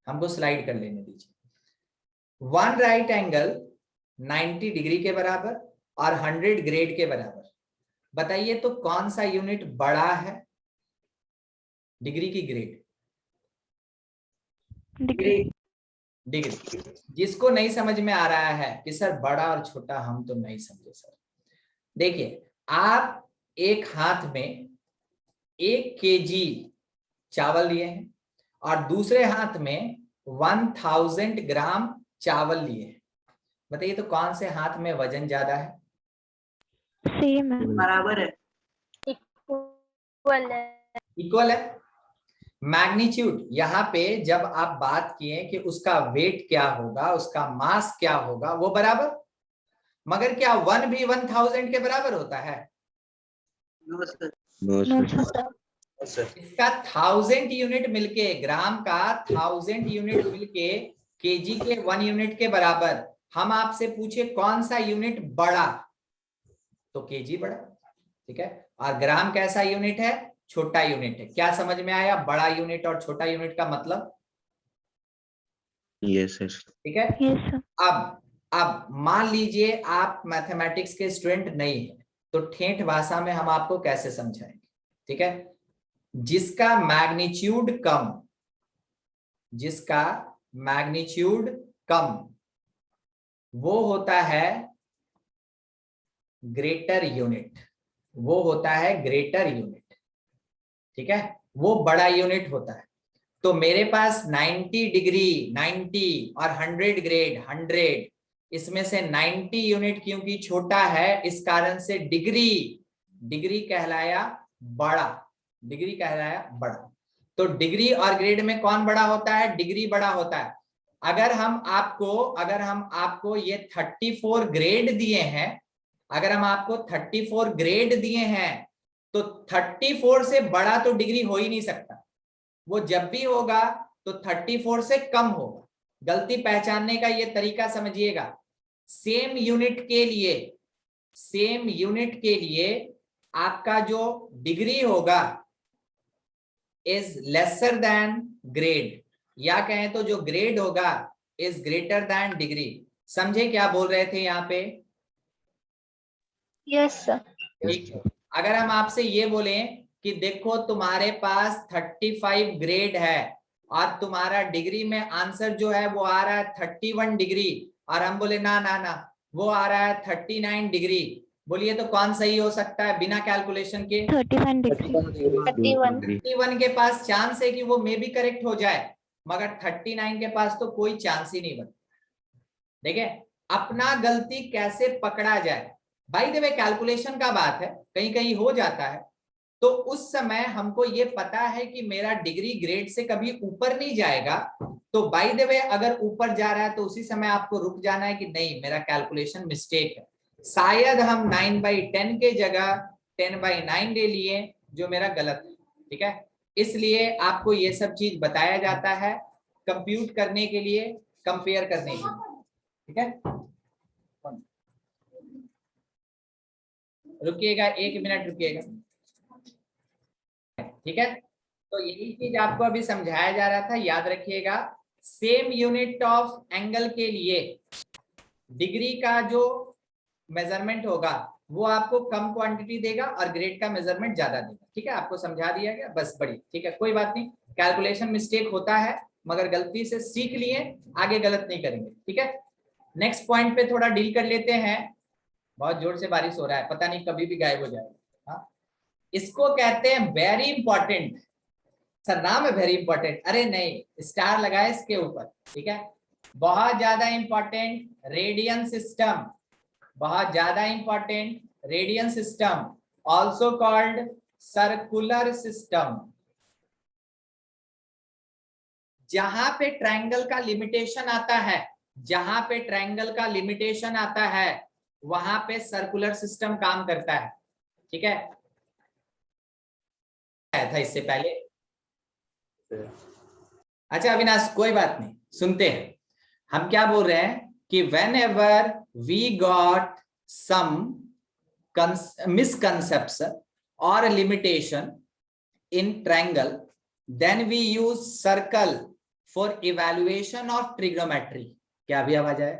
हमको स्लाइड कर लेने दीजिए। 1 राइट एंगल 90 डिग्री के बराबर और 100 ग्रेड के बराबर, बताइए तो कौन सा यूनिट बड़ा है डिग्री की ग्रेड? डिग्री। जिसको नहीं समझ में आ रहा है कि सर बड़ा और छोटा हम तो नहीं समझे सर, देखिए आप एक हाथ में 1 kg चावल लिए हैं और दूसरे हाथ में 1000 ग्राम चावल लिए हैं, बताइए तो कौन से हाथ में वजन ज्यादा है? सेम है। बराबर है। इक्वल है। मैग्नीट्यूड, यहाँ पे जब आप बात किए कि उसका वेट क्या होगा, उसका मास क्या होगा, वो बराबर, मगर क्या 1 भी 1000 के बराबर होता है? No no sir. सर। इसका 1000 यूनिट मिलके, ग्राम का 1000 यूनिट मिलके केजी के 1 यूनिट के बराबर। हम आपसे पूछे कौन सा यूनिट बड़ा, तो केजी बड़ा, ठीक है। और ग्राम कैसा यूनिट है? छोटा यूनिट है। क्या समझ में आया बड़ा यूनिट और छोटा यूनिट का मतलब? Yes sir. ठीक है। Yes sir. अब मान लीजिए आप मैथमेटिक्स के स्टूडेंट नहीं है, तो ठेठ भाषा में हम आपको कैसे समझाएंगे? ठीक है। जिसका मैग्नीट्यूड कम, जिसका मैग्नीट्यूड कम, वो होता है ग्रेटर यूनिट, वो होता है ग्रेटर यूनिट, ठीक है। वो बड़ा यूनिट होता है। तो मेरे पास 90 डिग्री, 90 और 100 ग्रेड 100, इसमें से 90 यूनिट क्योंकि छोटा है, इस कारण से डिग्री, डिग्री कहलाया बड़ा, डिग्री कहलाया बड़ा। तो डिग्री और ग्रेड में कौन बड़ा होता है? डिग्री बड़ा होता है। अगर हम आपको ये 34 ग्रेड दिए हैं, अगर हम आपको 34 ग्रेड दिए हैं, तो 34 से बड़ा तो डिग्री हो ही नहीं सकता। वो जब भी होगा तो 34 से कम होगा। गलती पहचानने का ये तरीका समझिएगा। सेम यूनिट के लिए, सेम यूनिट के लिए आपका जो डिग्री होगा इज लेसर देन ग्रेड, या कहें तो जो ग्रेड होगा इज ग्रेटर देन डिग्री। समझे क्या बोल रहे थे यहाँ पे? Yes sir. ठीक है। अगर हम आपसे ये बोलें कि देखो तुम्हारे पास 35 ग्रेड है और तुम्हारा डिग्री में आंसर जो है वो आ रहा है 31 डिग्री, और हम बोले ना ना ना वो आ रहा है 39 डिग्री, बोलिए तो कौन सही हो सकता है बिना कैलकुलेशन के? 31 डिग्री। 31 के पास चांस है कि वो मे भी करेक्ट हो जाए, मगर 39 के पास तो कोई चांस ही नहीं बनता। देखिए अपना गलती कैसे पकड़ा जाए। बाय द वे कैलकुलेशन का बात है, कहीं कहीं हो जाता है, तो उस समय हमको ये पता है कि मेरा डिग्री ग्रेड से कभी ऊपर नहीं जाएगा। तो बाय द वे अगर ऊपर जा रहा है तो उसी समय आपको रुक जाना है कि नहीं मेरा कैलकुलेशन मिस्टेक है, शायद हम 9/10 के जगह 10/9 ले लिए, जो मेरा गलत है। ठीक है, इसलिए आपको ये सब चीज बताया जाता है कंप्यूट करने के लिए, कंपेयर करने के लिए। ठीक है, रुकिएगा 1 मिनट रुकिएगा। ठीक है, तो यही चीज आपको अभी समझाया जा रहा था, याद रखिएगा। सेम यूनिट ऑफ एंगल के लिए डिग्री का जो मेजरमेंट होगा वो आपको कम क्वांटिटी देगा और ग्रेड का मेजरमेंट ज्यादा देगा। ठीक है, आपको समझा दिया गया, बस बड़ी ठीक है, कोई बात नहीं। कैलकुलेशन मिस्टेक होता है, मगर गलती से सीख लिए, आगे गलत नहीं करेंगे। ठीक है, नेक्स्ट पॉइंट पे थोड़ा डील कर लेते हैं। बहुत जोर से बारिश हो रहा है, पता नहीं कभी भी गायब हो जाएगा। हाँ, इसको कहते हैं वेरी इंपॉर्टेंट। सर नाम है वेरी इंपॉर्टेंट, अरे नहीं, स्टार लगाए इसके ऊपर। ठीक है, बहुत ज्यादा इंपॉर्टेंट रेडियन सिस्टम, बहुत ज्यादा important radian system, also called circular system. जहां पे ट्रायंगल का लिमिटेशन आता है, जहां पे ट्रायंगल का लिमिटेशन आता है वहां पे सर्कुलर सिस्टम काम करता है। ठीक है, आया था इससे पहले। अच्छा अविनाश कोई बात नहीं, सुनते हैं। हम क्या बोल रहे हैं कि whenever we got some misconception or limitation in triangle, then we use circle for evaluation of trigonometry. क्या अभी आवाज आया?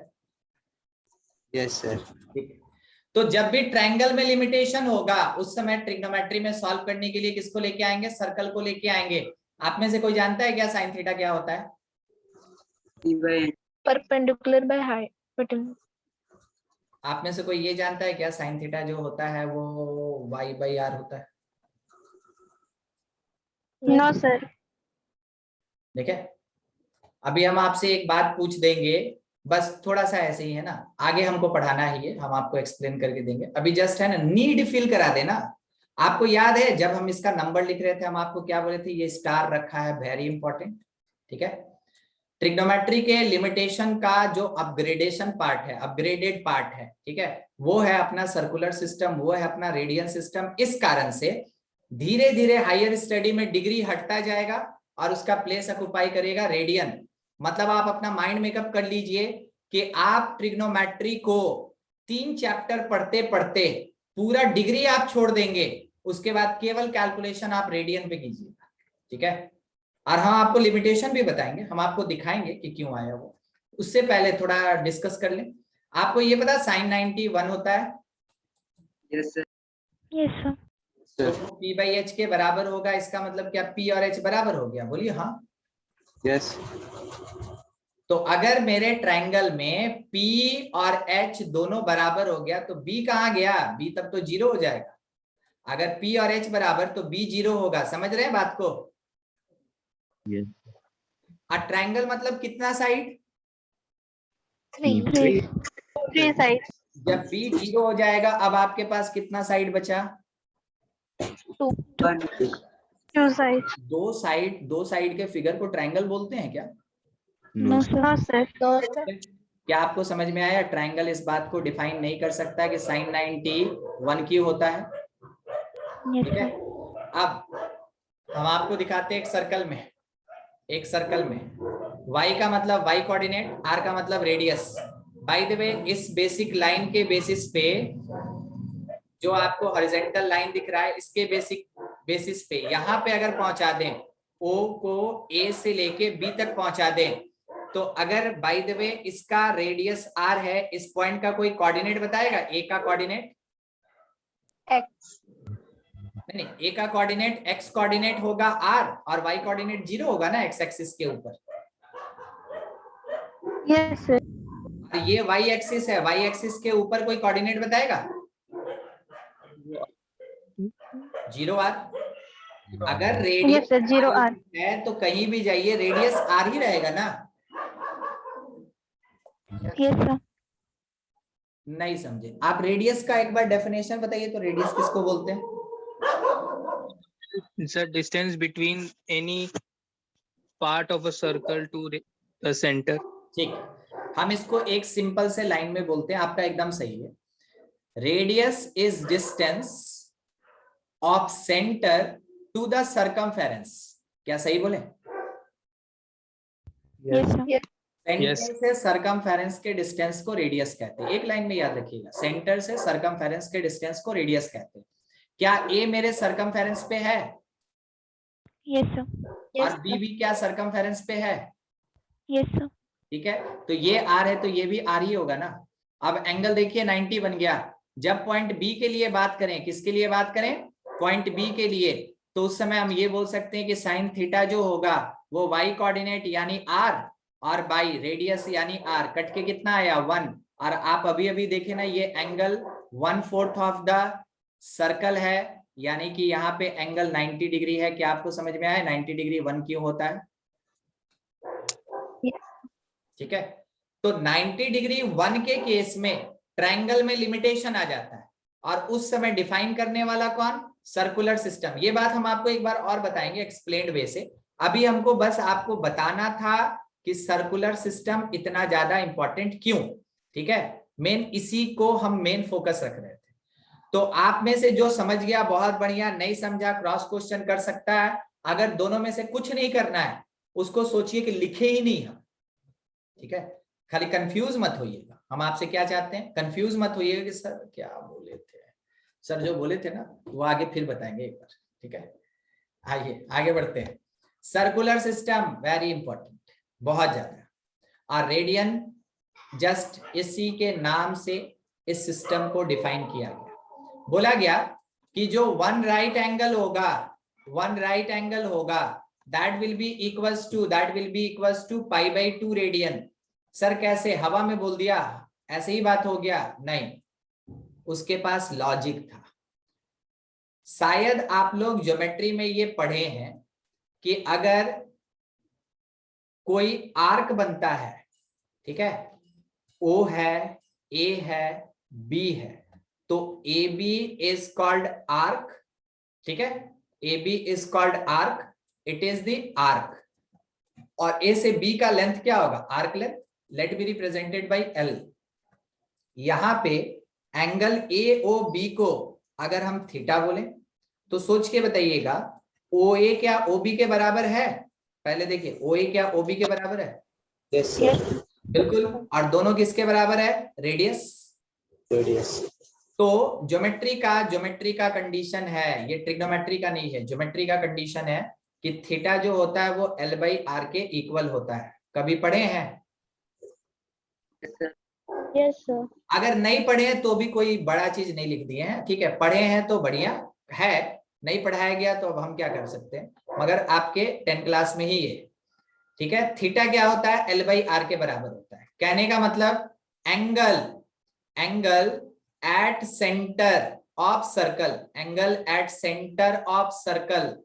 Yes sir. ठीक है, तो जब भी ट्रायंगल में लिमिटेशन होगा उस समय ट्रिग्नोमेट्री में सॉल्व करने के लिए किसको लेके आएंगे? सर्कल को लेके आएंगे। आप में से कोई जानता है क्या साइन थीटा क्या होता है? Perpendicular by hypotenuse. आप में से कोई ये जानता है क्या साइन थीटा जो होता है वो y/r होता है? No sir. देखिए अभी हम आपसे एक बात पूछ देंगे, बस थोड़ा सा ऐसे ही है ना, आगे हमको पढ़ाना ही है, हम आपको एक्सप्लेन करके देंगे। अभी जस्ट है ना, नीड फिल करा देना। आपको याद है जब हम इसका नंबर लिख रहे थे हम आपको क्या बोले थे? ये स्टार रखा है, वेरी इंपॉर्टेंट। ठीक है, ट्रिग्नोमेट्री के लिमिटेशन का जो अपग्रेडेशन पार्ट है, अपग्रेडेड पार्ट है, ठीक है, वो है अपना सर्कुलर सिस्टम, वो है अपना रेडियन सिस्टम। इस कारण से धीरे धीरे हायर स्टडी में डिग्री हटता जाएगा और उसका प्लेस ऑक्युपाई करेगा रेडियन। मतलब आप अपना माइंड मेकअप कर लीजिए कि आप ट्रिग्नोमेट्री को 3 चैप्टर पढ़ते पढ़ते पूरा डिग्री आप छोड़ देंगे, उसके बाद केवल कैलकुलेशन आप रेडियन पे कीजिएगा, ठीक है। और हम आपको लिमिटेशन भी बताएंगे, हम आपको दिखाएंगे कि क्यों आया वो। उससे पहले थोड़ा डिस्कस कर लें। आपको ये पता sin 90 1 होता है? Yes, sir. Yes, sir. तो Sir. p by h के बराबर होगा, इसका मतलब क्या p और h बराबर हो गया? बोलिए हाँ। Yes. तो अगर मेरे ट्रायंगल में p और h दोनों बराबर हो गया तो b कहाँ गया? b तब तो 0 हो जाएगा। अगर p और h बराबर तो b 0 होगा। समझ रहे हैं बात को? Yes. और ट्रायंगल मतलब कितना साइड? 3 sides. जब b 0 हो जाएगा, अब आपके पास कितना साइड बचा? 2 One. 2 sides. दो साइड के फिगर को ट्रायंगल बोलते हैं क्या? No, sir. No, sir. No, sir. क्या आपको समझ में आया? ट्रायंगल इस बात को डिफाइन नहीं कर सकता कि sin 90 1 क्यों होता है, Yes, ठीक है। sir. अब हम आपको दिखाते हैं एक सर्कल में y का मतलब y कोऑर्डिनेट, r का मतलब रेडियस। बाय द वे, इस बेसिक लाइन के बेसिस पे जो आपको हॉरिजॉन्टल लाइन दिख रहा है, इसके बेसिस पे यहाँ पे अगर पहुंचा दें, O को A से लेके B तक पहुंचा दें, तो अगर बाय द वे इसका रेडियस r है, इस पॉइंट का कोई कोऑर्डिनेट बताएगा? A का कोऑर्डिनेट X. नहीं, A का कोऑर्डिनेट x कोऑर्डिनेट होगा r और y कोऑर्डिनेट 0 होगा ना x एक्सिस के ऊपर। Yes, sir. और ये y एक्सिस है, y एक्सिस के ऊपर कोई कोऑर्डिनेट बताएगा? 0 r। अगर Yes, रेडियस sir. 0 R. है तो कहीं भी जाइए रेडियस r ही रहेगा ना? Yes, sir. नहीं समझे आप? रेडियस का एक बार डेफिनेशन बताइए तो। रेडियस किसको बोलते हैं? It's a distance between any part of a circle to the center. ठीक, हम इसको एक सिंपल से लाइन में बोलते हैं। आपका एकदम सही है। Radius is distance of centre to the circumference. क्या सही बोले? Yes, sir. Centre Yes. से सर्कमफेरेंस के डिस्टेंस को रेडियस कहते हैं। एक लाइन में याद रखिएगा, सेंटर से सर्कमफेरेंस के डिस्टेंस को रेडियस कहते हैं। क्या ए मेरे सर्कमफेरेंस पे है? Yes, sir. और बी भी क्या सर्कमफेरेंस पे है? Yes, sir. ठीक है, तो ये आर है तो ये भी आर ही होगा ना। अब एंगल देखिए 90 बन गया। जब पॉइंट बी के लिए बात करें, किसके लिए बात करें? पॉइंट बी के लिए, तो उस समय हम ये बोल सकते हैं कि साइन थीटा जो होगा वो वाई कोऑर्डिनेट यानी आर और बाई रेडियस यानी आर कट के कितना आया? 1। और आप अभी अभी देखे ना, ये एंगल 1/4 ऑफ द सर्कल है, यानी कि यहाँ पे एंगल 90 डिग्री है। क्या आपको समझ में आया 90 डिग्री 1 क्यों होता है? ठीक है, तो 90 डिग्री 1 के केस में ट्रायंगल में लिमिटेशन आ जाता है और उस समय डिफाइन करने वाला कौन? Circular system. ये बात हम आपको एक बार और बताएंगे एक्सप्लेन्ड वे से। अभी हमको बस आपको बताना था कि सर्कुलर सिस्टम इतना ज्यादा इंपॉर्टेंट क्यों, ठीक है। मेन इसी को हम मेन फोकस रख रहे थे। तो आप में से जो समझ गया बहुत बढ़िया, नहीं समझा क्रॉस क्वेश्चन कर सकता है। अगर दोनों में से कुछ नहीं करना है, उसको सोचिए कि लिखे ही नहीं हम, ठीक है। खाली कंफ्यूज मत होइएगा। हम आपसे क्या चाहते हैं? कंफ्यूज मत होइएगा कि सर क्या बोले थे, सर जो बोले थे ना वो आगे फिर बताएंगे एक बार, ठीक है। आइए आगे बढ़ते हैं। सर्कुलर सिस्टम वेरी इंपॉर्टेंट, बहुत ज्यादा। और रेडियन जस्ट इसी के नाम से इस सिस्टम को डिफाइन किया गया। बोला गया कि जो वन राइट एंगल होगा that will be equals to pi by 2 radian. Sir कैसे? हवा में बोल दिया, ऐसे ही बात हो गया? नहीं, उसके पास लॉजिक था। शायद आप लोग ज्योमेट्री में ये पढ़े हैं कि अगर कोई आर्क बनता है, ठीक है, O है, A है, B है, तो AB is called arc, ठीक है, AB is called arc, it is the arc। और ए से बी का लेंथ क्या होगा, arc length, let be represented by L. यहां पे एंगल ए ओ बी को अगर हम थीटा बोले तो सोच के बताइएगा, ओ ए क्या ओ बी के बराबर है? पहले देखिए, ओ ए क्या ओ बी के बराबर है? यस बिल्कुल। और दोनों किसके बराबर है? रेडियस। तो ज्योमेट्री का कंडीशन है, ये ट्रिग्नोमेट्री का नहीं है, ज्योमेट्री का कंडीशन है कि थीटा जो होता है वो एल बाई आर के इक्वल होता है। कभी पढ़े हैं? Yes sir. अगर नहीं पढ़े हैं तो भी कोई बड़ा चीज नहीं लिख दिए हैं, ठीक है। पढ़े हैं तो बढ़िया है, नहीं पढ़ाया गया तो अब हम क्या कर सकते हैं, मगर आपके 10 क्लास में ही ये, ठीक है। थीटा क्या होता है? एल बाई आर के बराबर होता है। कहने का मतलब angle at centre of circle, angle at centre of circle,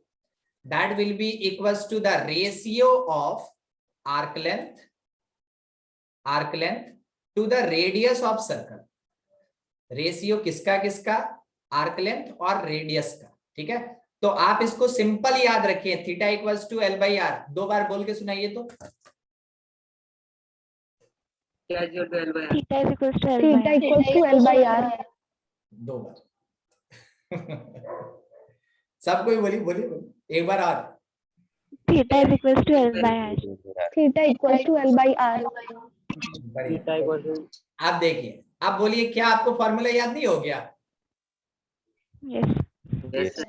that will be equals to the ratio of arc length to the radius of circle. Ratio किसका किसका? आर्क लेंथ और रेडियस का, ठीक है। तो आप इसको सिंपल याद रखिए, theta equals to L by R. 2 बार बोल के सुनाइए तो। Theta is equals to L by R. 2 बार सब कोई बोलिए एक बार और। Theta is equals to L by R. Theta equals to L by R. आप देखिए, आप बोलिए, क्या आपको फॉर्मूला याद नहीं हो गया? यस।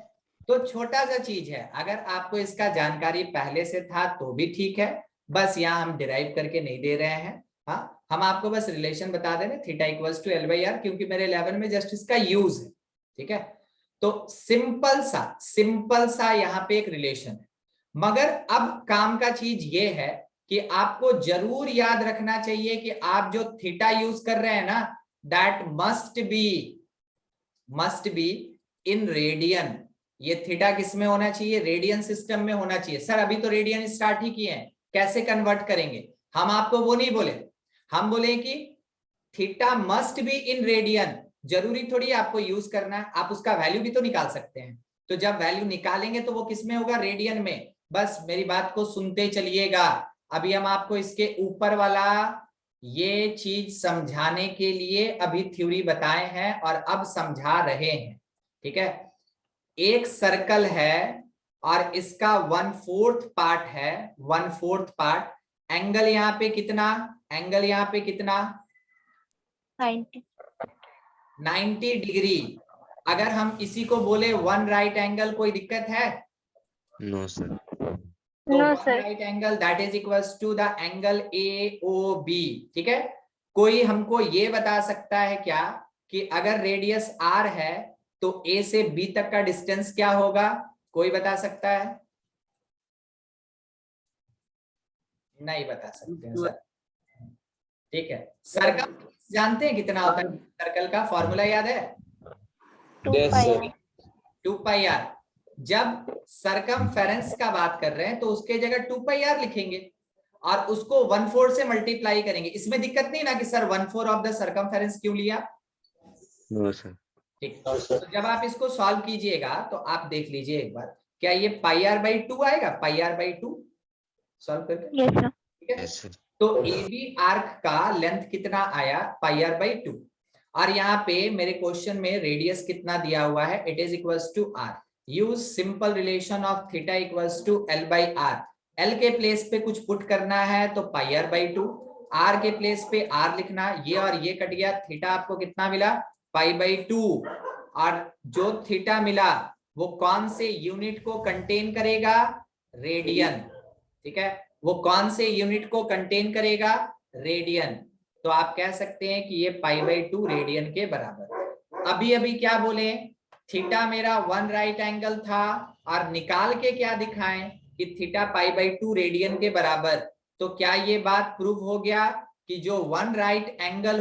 तो छोटा सा चीज है, अगर आपको इसका जानकारी पहले से था तो भी ठीक है, बस यहाँ हम डिराइव करके नहीं दे रहे हैं। हाँ, हम आपको बस रिलेशन बता दे रहे हैं, theta equals to L by R, क्योंकि मेरे 11 में जस्ट इसका यूज है, ठीक है। तो सिंपल सा यहाँ पे एक रिलेशन है, मगर अब काम का चीज ये है कि आपको जरूर याद रखना चाहिए कि आप जो थीटा यूज कर रहे हैं ना, that must be in radian. ये थीटा किस में होना चाहिए? रेडियन सिस्टम में होना चाहिए। सर अभी तो रेडियन स्टार्ट ही किए हैं, कैसे कन्वर्ट करेंगे? हम आपको वो नहीं बोले, हम बोले कि theta must be in radian. जरूरी थोड़ी आपको यूज करना है, आप उसका वैल्यू भी तो निकाल सकते हैं। तो जब वैल्यू निकालेंगे तो वो किस में होगा? रेडियन में। बस मेरी बात को सुनते चलिएगा। अभी हम आपको इसके ऊपर वाला ये चीज समझाने के लिए अभी थ्योरी बताए हैं और अब समझा रहे हैं, ठीक है। एक सर्कल है और इसका 1/4 पार्ट है, 1/4 पार्ट। एंगल यहाँ पे कितना? 90 डिग्री। अगर हम इसी को बोले 1 राइट एंगल, कोई दिक्कत है? No sir. No sir. Right angle that is equals to the angle AOB, ठीक है। कोई हमको ये बता सकता है क्या कि अगर रेडियस R है तो A से B तक का डिस्टेंस क्या होगा? कोई बता सकता है? नहीं बता सकते हैं सर, ठीक है। सर्कल जानते हैं कितना होता है? सर्कल का फॉर्मूला याद है? 2 पाई आर। जब सरकमफेरेंस का बात कर रहे हैं तो उसके जगह 2 पाई आर लिखेंगे और उसको 1/4 से मल्टीप्लाई करेंगे। इसमें दिक्कत नहीं ना कि सर 1/4 ऑफ द सरकमफेरेंस क्यों लिया? No sir. ठीक। तो जब आप इसको सॉल्व कीजिएगा तो आप देख लीजिए एक बार, क्या ये पाई आर बाई 2 आएगा? पाई आर बाई 2 सॉल्व करके, यस सर। ठीक है। Yes sir. तो AB आर्क का लेंथ कितना आया? पाई आर बाई 2। और यहाँ पे मेरे क्वेश्चन में रेडियस कितना दिया हुआ है? It is equals to R। Use simple relation of theta equals to L by R। L के प्लेस पे कुछ पुट करना है तो पाई आर बाई 2, R के प्लेस पे R लिखना, ये और ये कट गया, थीटा आपको कितना मिला? Pi by 2। और जो थीटा मिला वो कौन से यूनिट को कंटेन करेगा? रेडियन, ठीक है। वो कौन से यूनिट को कंटेन करेगा? रेडियन। तो आप कह सकते हैं कि ये पाई बाई 2 रेडियन के बराबर। अभी क्या बोले? थीटा मेरा 1 राइट एंगल था और निकाल के क्या दिखाएं कि थीटा पाई बाई 2 रेडियन के बराबर। तो क्या ये बात प्रूव हो गया कि जो 1 राइट एंगल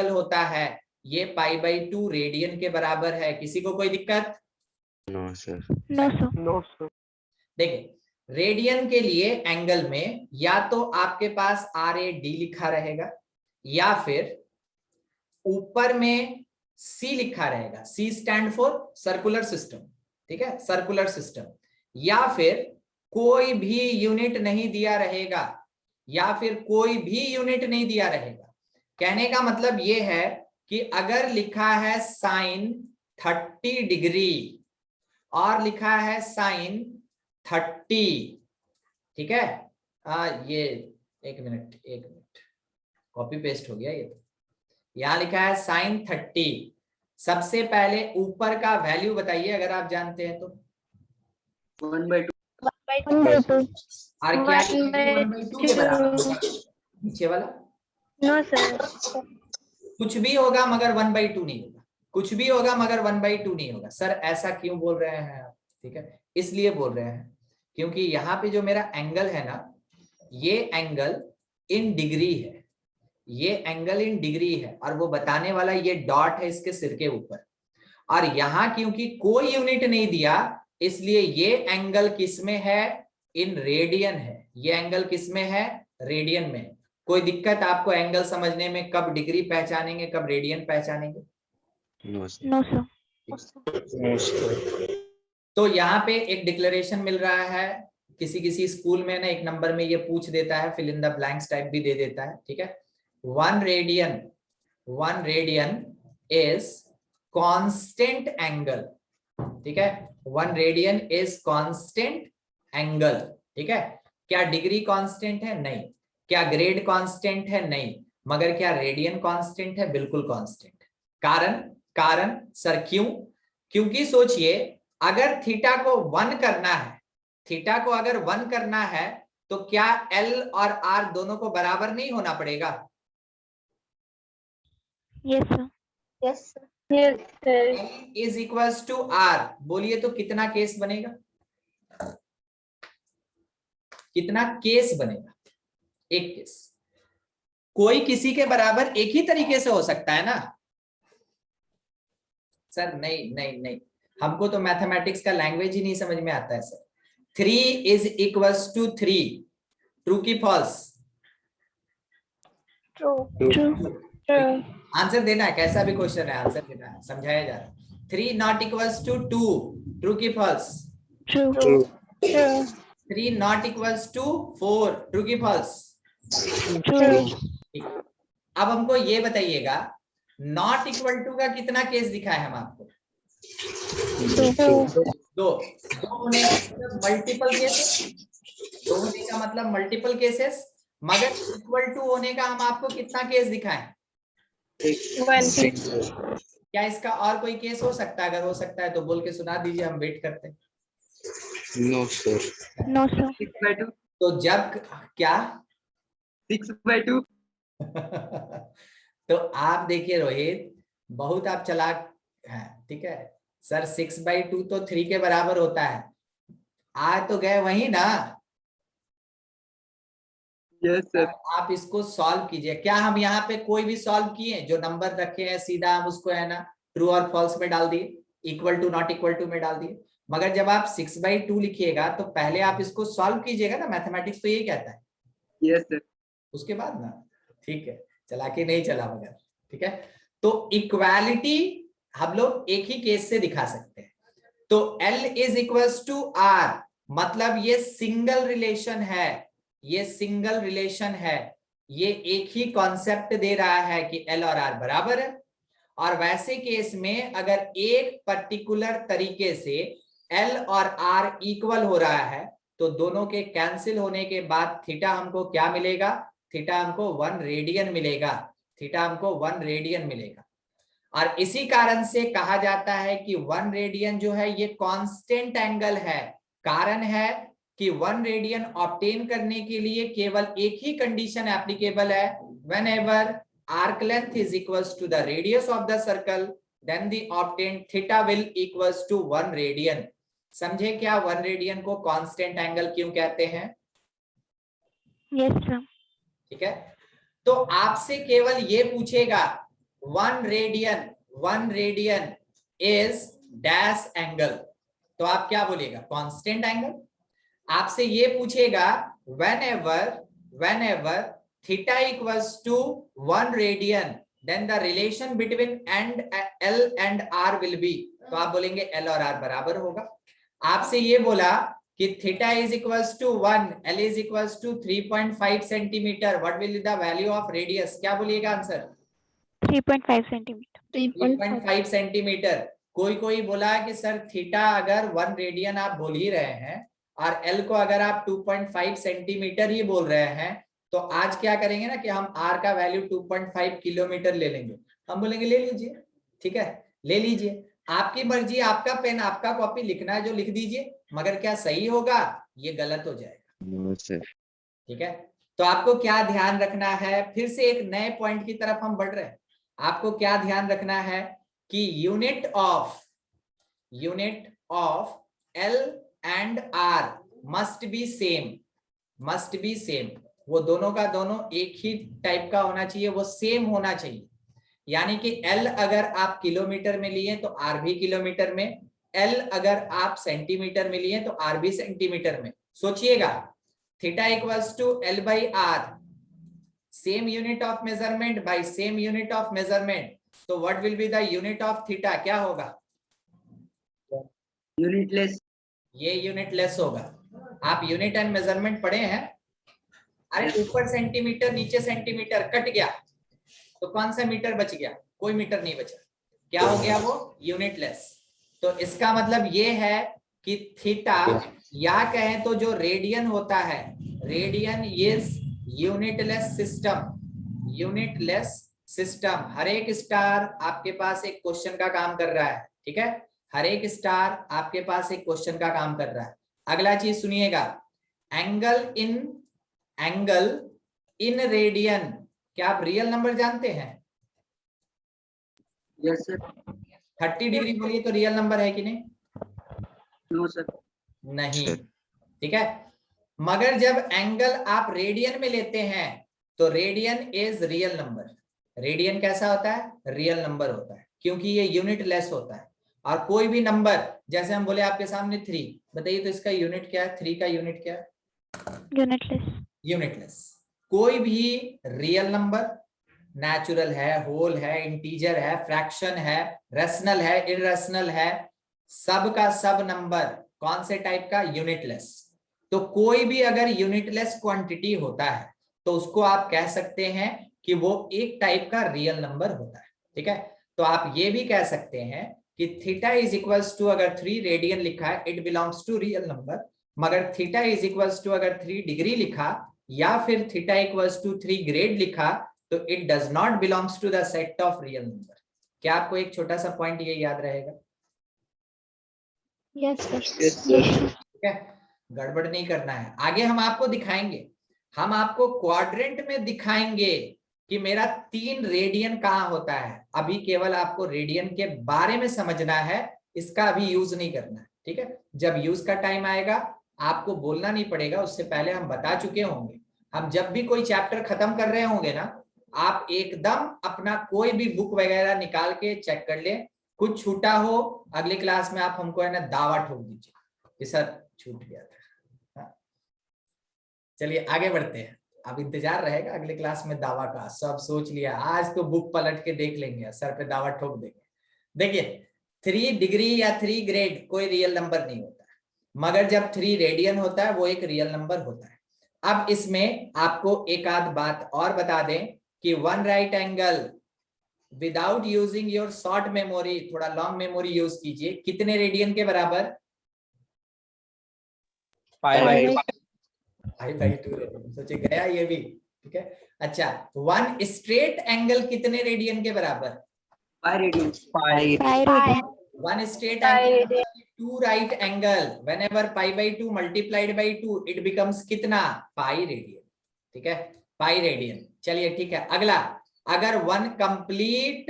होता है ये पाई बाई 2 रेडियन के बराबर है? किसी को कोई दिक्कत? No sir. No sir. देखिए, रेडियन के लिए एंगल में या तो आपके पास RAD लिखा रहेगा या फिर ऊपर में C लिखा रहेगा। C stand for circular system, ठीक है, सर्कुलर सिस्टम। या फिर कोई भी यूनिट नहीं दिया रहेगा या फिर कोई भी यूनिट नहीं दिया रहेगा। कहने का मतलब ये है कि अगर लिखा है साइन 30 डिग्री और लिखा है साइन 30, ठीक है, ये एक मिनट कॉपी पेस्ट हो गया ये तो। यहां लिखा है साइन 30। सबसे पहले ऊपर का वैल्यू बताइए अगर आप जानते हैं तो। 1/2 और क्या 1/2 के बराबर नीचे वाला? No sir. कुछ भी होगा मगर 1/2 नहीं होगा, कुछ भी होगा मगर 1/2 नहीं होगा। सर ऐसा क्यों बोल रहे हैं आप? ठीक है, इसलिए बोल रहे हैं क्योंकि यहाँ पे जो मेरा एंगल है ना, ये एंगल इन डिग्री है, ये एंगल इन डिग्री है, और वो बताने वाला ये डॉट है इसके सिर के ऊपर। और यहाँ क्योंकि कोई यूनिट नहीं दिया इसलिए ये एंगल किसमें है? इन रेडियन है। ये एंगल किसमें है? रेडियन में। कोई दिक्कत आपको एंगल समझने में? कब डिग्री पहचानेंगे, कब रेडियन पहचानेंगे? No sir. No sir. No sir. तो यहाँ पे एक डिक्लेरेशन मिल रहा है, किसी स्कूल में ना एक नंबर में ये पूछ देता है, fill in the blanks type भी दे देता है, ठीक है। 1 रेडियन इज कांस्टेंट एंगल, ठीक है। 1 रेडियन इज कांस्टेंट एंगल, ठीक है। क्या डिग्री कांस्टेंट है? नहीं। क्या ग्रेड कांस्टेंट है? नहीं। मगर क्या रेडियन कांस्टेंट है? बिल्कुल कांस्टेंट। कारण सर क्यों? क्योंकि सोचिए अगर थीटा को 1 करना है, थीटा को अगर 1 करना है तो क्या L और R दोनों को बराबर नहीं होना पड़ेगा? Yes sir. Yes sir. L is equals to R, बोलिए तो कितना केस बनेगा? कितना केस बनेगा? एक केस। कोई किसी के बराबर एक ही तरीके से हो सकता है ना सर? नहीं, हमको तो मैथमेटिक्स का लैंग्वेज ही नहीं समझ में आता है sir. 3 is equals to 3, true की फॉल्स? ट्रू। आंसर देना है, कैसा भी क्वेश्चन है आंसर देना है, समझाया जा रहा है। 3 नॉट इक्वल्स टू 2, ट्रू की false? True. 3 not equals to 4, true की फॉल्स? ट्रू। अब हमको ये बताइएगा नॉट इक्वल टू का कितना केस दिखाए हम आपको? 2 होने का मतलब मल्टीपल केसेस, 2 होने का मतलब मल्टीपल केसेस, मगर इक्वल टू होने का हम आपको कितना केस दिखाएं? 1। क्या इसका और कोई केस हो सकता है? अगर हो सकता है तो बोल के सुना दीजिए, हम वेट करते हैं। No sir. No sir. 6/2 तो जब क्या 6/2 तो आप देखिए रोहित, बहुत आप चालाक हैं, ठीक है सर। 6/2 तो 3 के बराबर होता है। आ तो गए वही ना? Yes sir. आप इसको सॉल्व कीजिए। क्या हम यहाँ पे कोई भी सॉल्व किए? जो नंबर रखे हैं सीधा हम उसको है ना ट्रू और फॉल्स में डाल दिए, equal to not equal to में डाल दिए। मगर जब आप 6/2 लिखिएगा तो पहले आप इसको सॉल्व कीजिएगा ना, मैथमेटिक्स तो यही कहता है। Yes sir. उसके बाद ना, ठीक है, चालाकी नहीं चला मगर, ठीक है। तो इक्वालिटी हम लोग एक ही केस से दिखा सकते हैं। तो L is equals to R, मतलब ये सिंगल रिलेशन है, ये सिंगल रिलेशन है, ये एक ही कॉन्सेप्ट दे रहा है कि L और R बराबर है। और वैसे केस में अगर एक पर्टिकुलर तरीके से L और R इक्वल हो रहा है तो दोनों के कैंसिल होने के बाद थीटा हमको क्या मिलेगा? थीटा हमको 1 रेडियन मिलेगा, थीटा हमको 1 रेडियन मिलेगा। और इसी कारण से कहा जाता है कि 1 रेडियन जो है ये कांस्टेंट एंगल है। कारण है कि 1 रेडियन ऑब्टेन करने के लिए केवल एक ही कंडीशन एप्लीकेबल है, whenever arc length is equals to the radius of the circle then the obtained theta will equals to 1 radian. समझे क्या 1 रेडियन को कांस्टेंट एंगल क्यों कहते हैं? Yes sir. ठीक है, तो आपसे केवल ये पूछेगा 1 रेडियन इज डैश एंगल, तो आप क्या बोलेगा? Constant angle. आपसे ये पूछेगा whenever theta equals to 1 radian then the relation between L and R will be, तो आप बोलेंगे L और R बराबर होगा। आपसे ये बोला कि theta is equals to 1, L is equals to 3.5 centimetre, what will be the value of radius? क्या बोलिएगा आंसर? 3.5 सेंटीमीटर। 3.5 सेंटीमीटर। कोई बोला कि सर थीटा अगर 1 रेडियन आप बोल ही रहे हैं और एल को अगर आप 2.5 सेंटीमीटर ही बोल रहे हैं, तो आज क्या करेंगे ना कि हम आर का वैल्यू 2.5 किलोमीटर ले लेंगे। हम बोलेंगे ले लीजिए, ठीक है, ले लीजिए, आपकी मर्जी, आपका पेन आपका कॉपी, लिखना है जो लिख दीजिए, मगर क्या सही होगा? ये गलत हो जाएगा। No sir. ठीक है, तो आपको क्या ध्यान रखना है? फिर से एक नए पॉइंट की तरफ हम बढ़ रहे हैं। आपको क्या ध्यान रखना है कि unit of L and R must be same, वो दोनों का दोनों एक ही टाइप का होना चाहिए, वो सेम होना चाहिए। यानी कि एल अगर आप किलोमीटर में लिए तो आर भी किलोमीटर में, एल अगर आप सेंटीमीटर में लिए तो आर भी सेंटीमीटर में। सोचिएगा, theta equals to L by R, same unit of measurement by same unit of measurement, तो what will be the unit of theta? क्या होगा? यूनिटलेस। ये यूनिटलेस होगा। आप यूनिट एंड मेजरमेंट पढ़े हैं? अरे ऊपर सेंटीमीटर नीचे सेंटीमीटर कट गया तो कौन सा मीटर बच गया? कोई मीटर नहीं बचा। क्या हो गया? वो यूनिटलेस। तो इसका मतलब ये है कि थीटा, या कहें तो जो रेडियन होता है, रेडियन इज यूनिटलेस सिस्टम। हर एक स्टार आपके पास एक क्वेश्चन का काम कर रहा है, ठीक है, हर एक स्टार आपके पास एक क्वेश्चन का काम कर रहा है। अगला चीज सुनिएगा, एंगल इन रेडियन, क्या आप रियल नंबर जानते हैं? Yes sir. 30 डिग्री बोलिए तो रियल नंबर है कि नहीं? No sir. नहीं, ठीक है। मगर जब एंगल आप रेडियन में लेते हैं तो radian is real number. Radian कैसा होता है? रियल नंबर होता है, क्योंकि ये यूनिट लेस होता है। और कोई भी नंबर, जैसे हम बोले आपके सामने 3, बताइए तो इसका यूनिट क्या है? 3 का यूनिट क्या है? यूनिटलेस। कोई भी रियल नंबर, नेचुरल है, होल है, इंटीजर है, फ्रैक्शन है, रेशनल है, इररेशनल है, सब का सब नंबर कौन से टाइप का? यूनिटलेस। तो कोई भी अगर यूनिटलेस क्वांटिटी होता है तो उसको आप कह सकते हैं कि वो एक टाइप का रियल नंबर होता है, ठीक है। तो आप ये भी कह सकते हैं कि थीटा इज इक्वल्स टू, अगर 3 रेडियन लिखा है it belongs to real number, मगर थीटा इज इक्वल्स टू अगर 3 डिग्री लिखा या फिर थीटा इक्वल्स टू 3 ग्रेड लिखा तो it does not belongs to the set of real number. क्या आपको एक छोटा सा पॉइंट ये याद रहेगा? Yes, sir. ठीक है, गड़बड़ नहीं करना है। आगे हम आपको दिखाएंगे, हम आपको क्वाड्रेंट में दिखाएंगे कि मेरा 3 रेडियन कहाँ होता है। अभी केवल आपको रेडियन के बारे में समझना है, इसका अभी यूज नहीं करना है, ठीक है। जब यूज का टाइम आएगा आपको बोलना नहीं पड़ेगा, उससे पहले हम बता चुके होंगे। हम जब भी कोई चैप्टर खत्म कर रहे होंगे ना, आप एकदम अपना कोई भी बुक वगैरह निकाल के चेक कर ले, कुछ छूटा हो अगले क्लास में आप हमको है ना दावा ठोक दीजिए कि सर छूट गया था। चलिए आगे बढ़ते हैं, अब इंतजार रहेगा अगले क्लास में दावा का। सब सोच लिया, आज तो बुक पलट के देख लेंगे, सर पे दावा ठोक देंगे। देखिए 3 डिग्री या 3 ग्रेड कोई रियल नंबर नहीं होता है, मगर जब 3 रेडियन होता है वो एक रियल नंबर होता है। अब इसमें आपको एक आध बात और बता दें कि 1 right angle without using your short memory, थोड़ा लॉन्ग मेमोरी यूज कीजिए, कितने रेडियन के बराबर? 5/2 रेडियन। सोचे गया ये भी, ठीक है। अच्छा, 1 स्ट्रेट एंगल कितने रेडियन के बराबर? 5 radian. 1 straight angle 2 right angle, whenever π/2 multiplied by 2 it becomes कितना? पाई रेडियन, ठीक है, पाई रेडियन। चलिए ठीक है, अगला, अगर 1 कंप्लीट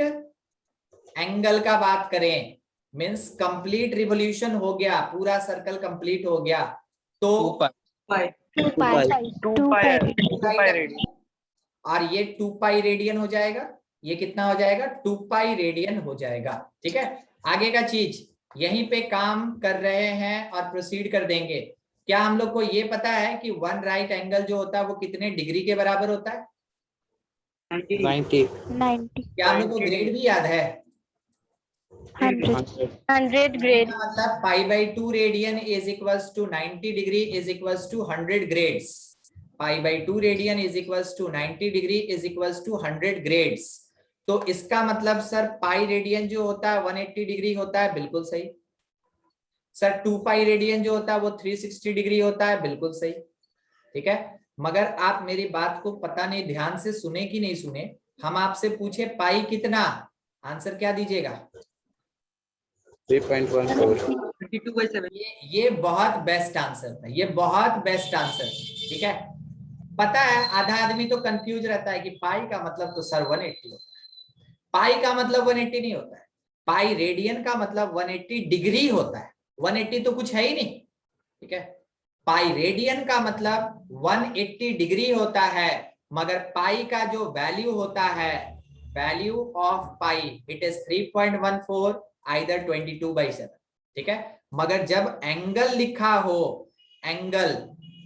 एंगल का बात करें, मींस कंप्लीट रिवॉल्यूशन हो गया, पूरा सर्कल कंप्लीट हो गया, तो 2 pi रेडियन। और ये 2 पाई रेडियन हो जाएगा, ये कितना हो जाएगा? 2 पाई रेडियन हो जाएगा, ठीक है। आगे का चीज यहीं पे काम कर रहे हैं और प्रोसीड कर देंगे। क्या हम लोग को ये पता है कि 1 राइट एंगल जो होता है वो कितने डिग्री के बराबर होता है? 90। क्या हम लोग को ग्रेड भी याद है? 100 grade. मतलब π/2 radian is equals to 90 degree is equals to 100 grades. π/2 radian is equals to 90 degree is equals to 100 grades. तो इसका मतलब सर पाई रेडियन जो होता है 180 डिग्री होता है, बिल्कुल सही। सर 2 पाई रेडियन जो होता है वो 360 डिग्री होता है, बिल्कुल सही। ठीक है, मगर आप मेरी बात को पता नहीं ध्यान से सुने कि नहीं सुने। हम आपसे पूछे पाई कितना, आंसर क्या दीजिएगा? 3.14। 22/7। ये बहुत बेस्ट आंसर था, ये बहुत बेस्ट आंसर। ठीक है, पता है आधा आदमी तो कंफ्यूज रहता है कि पाई का मतलब तो सर 180 होता है। पाई का मतलब 180 नहीं होता है, पाई रेडियन का मतलब 180 डिग्री होता है। 180 तो कुछ है ही नहीं। ठीक है, पाई रेडियन का मतलब 180 डिग्री होता है, मगर पाई का जो वैल्यू होता है, value of pi it is 3.14 either 22/7। ठीक है, मगर जब एंगल लिखा हो, एंगल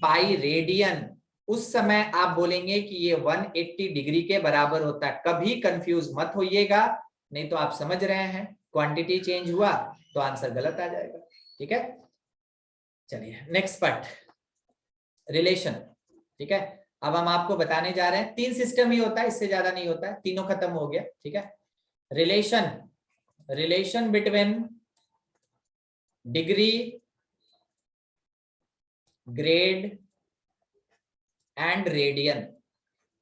पाई रेडियन, उस समय आप बोलेंगे कि ये 180 डिग्री के बराबर होता है। कभी कंफ्यूज मत होइएगा, नहीं तो आप समझ रहे हैं क्वांटिटी चेंज हुआ तो आंसर गलत आ जाएगा। ठीक है, चलिए नेक्स्ट पार्ट, रिलेशन। ठीक है, अब हम आपको बताने जा रहे हैं 3 सिस्टम ही होता है, इससे ज्यादा नहीं होता है, तीनों खत्म हो गया। ठीक है, relation between degree, grade and radian,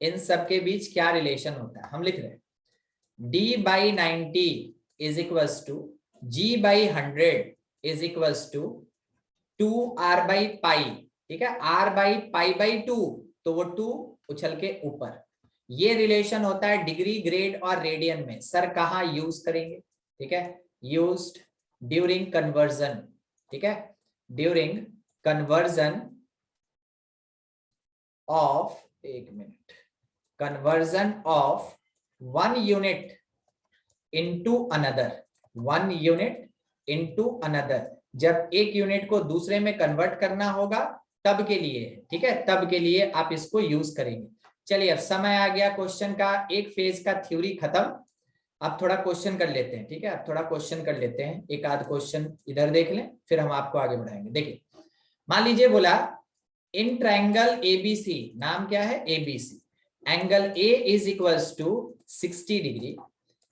इन सब के बीच क्या रिलेशन होता है हम लिख रहे हैं। D/90 is equals to G/100 is equals to 2R/पाई। ठीक है, R/पाई/2, तो वो 2 उछल के ऊपर। ये रिलेशन होता है डिग्री, ग्रेड और रेडियन में। सर कहाँ यूज करेंगे? ठीक है, यूज्ड ड्यूरिंग कन्वर्जन। ठीक है, ड्यूरिंग कन्वर्जन ऑफ, एक minute, conversion of 1 unit into another, 1 unit into another. जब एक यूनिट को दूसरे में कन्वर्ट करना होगा तब के लिए। ठीक है, तब के लिए आप इसको यूज करेंगे। चलिए अब समय आ गया क्वेश्चन का, एक फेज का थ्योरी खत्म, अब थोड़ा क्वेश्चन कर लेते हैं। ठीक है, अब थोड़ा क्वेश्चन कर लेते हैं, एक आध क्वेश्चन इधर देख लें फिर हम आपको आगे बढ़ाएंगे। देखिए मान लीजिए बोला इन ट्रायंगल एबीसी, नाम क्या है? ABC, angle A is equals to 60 degree,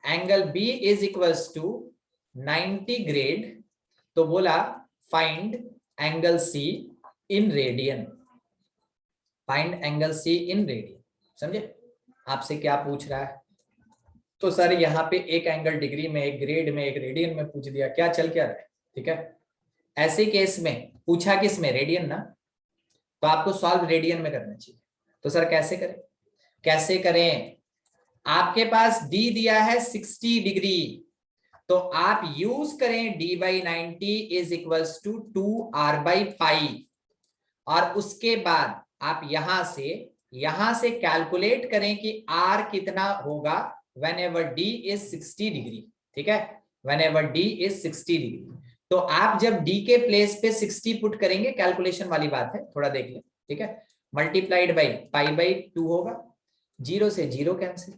angle B is equals to 90 grade. तो बोला find angle C in radian, find angle C in radian. समझे आपसे क्या पूछ रहा है? तो सर यहाँ पे एक एंगल डिग्री में, एक ग्रेड में, एक रेडियन में पूछ दिया, क्या चल क्या रहा है? ठीक है, ऐसे केस में पूछा किस में? रेडियन ना, तो आपको सॉल्व रेडियन में करना चाहिए। तो सर कैसे करें? कैसे करें? आपके पास डी दिया है 60 डिग्री, तो आप यूज करें D/90 इज इक्वल्स टू 2R/पाई, और उसके बाद आप यहां से कैलकुलेट करें कि R कितना होगा whenever D is 60 डिग्री। ठीक है, whenever D is 60 डिग्री, तो आप जब D के प्लेस पे 60 पुट करेंगे, कैलकुलेशन वाली बात है, थोड़ा देख लें। ठीक है, मल्टीप्लाइड बाई π/2 होगा, 0 से 0 कैंसिल।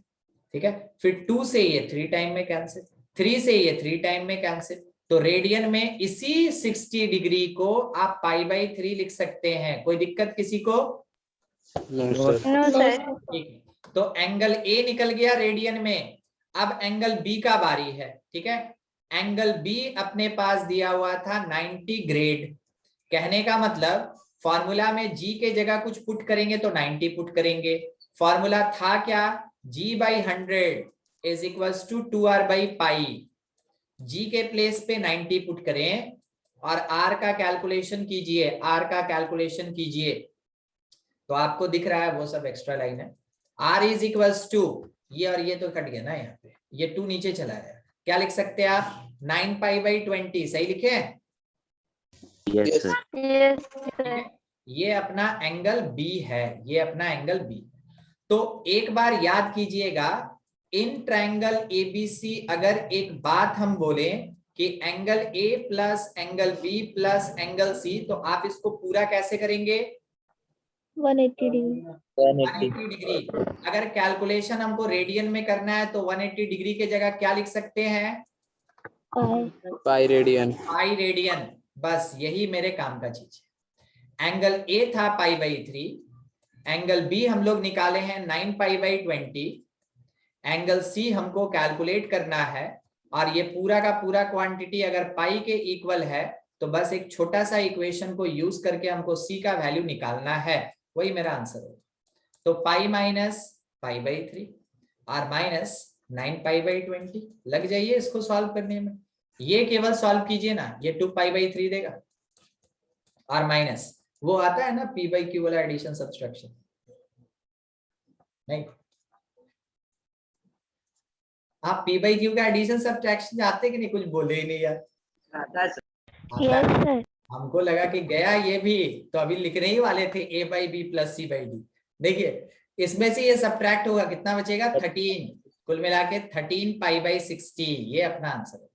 ठीक है, फिर 2 से ये 3 टाइम में कैंसिल, 3 से ये 3 टाइम में कैंसिल। तो रेडियन में इसी 60 डिग्री को आप π/3 लिख सकते हैं। कोई दिक्कत किसी को? No, sir. No sir. ठीक है, तो एंगल ए निकल गया रेडियन में। अब एंगल बी का बारी है। ठीक है, एंगल बी अपने पास दिया हुआ था 90 ग्रेड। कहने का मतलब फॉर्मूला में जी के जगह कुछ पुट करेंगे तो 90 पुट करेंगे। फॉर्मूला था क्या? G/100 इज इक्वल्स टू 2R/पाई। जी के प्लेस पे 90 पुट करें और आर का कैलकुलेशन कीजिए, आर का कैलकुलेशन कीजिए, तो आपको दिख रहा है वो सब एक्स्ट्रा लाइन है। R इज इक्वल्स टू, ये और ये तो कट गया ना, यहाँ पे ये 2 नीचे चला गया। क्या लिख सकते हैं आप? 9π/20। सही लिखे हैं? Yes, sir. Yes sir. ये अपना एंगल बी है, ये अपना एंगल बी। तो एक बार याद कीजिएगा, इन ट्रायंगल एबीसी अगर एक बात हम बोले कि angle A plus angle B plus angle C, तो आप इसको पूरा कैसे करेंगे? 180 डिग्री। 180 डिग्री। अगर कैलकुलेशन हमको रेडियन में करना है तो 180 डिग्री के जगह क्या लिख सकते हैं? Pi radian. पाई रेडियन, बस यही मेरे काम का चीज है। एंगल ए था पाई बाई 3, एंगल बी हम लोग निकाले हैं 9 पाई बाई 20, एंगल सी हमको कैलकुलेट करना है, और ये पूरा का पूरा क्वांटिटी अगर पाई के इक्वल है तो बस एक छोटा सा इक्वेशन को यूज करके हमको सी का वैल्यू निकालना है, वही मेरा आंसर होगा। तो पाई माइनस पाई बाई 3 और माइनस 9 पाई बाई 20, लग जाइए इसको सॉल्व करने में। ये केवल सॉल्व कीजिए ना, ये 2 पाई बाई 3 देगा, और माइनस वो आता है ना पी बाई क्यू वाला एडिशन सब्सट्रैक्शन, नहीं आप पी बाई क्यू का एडिशन सब्सट्रैक्शन जानते कि नहीं? कुछ बोले ही नहीं यार। आता है सर। Yes sir. हमको लगा कि गया ये भी, तो अभी लिखने ही वाले थे a by B plus C by D. देखिए इसमें से ये सब्ट्रैक्ट होगा, कितना बचेगा? 13, कुल मिला के 13 पाई बाई 60, ये अपना आंसर है।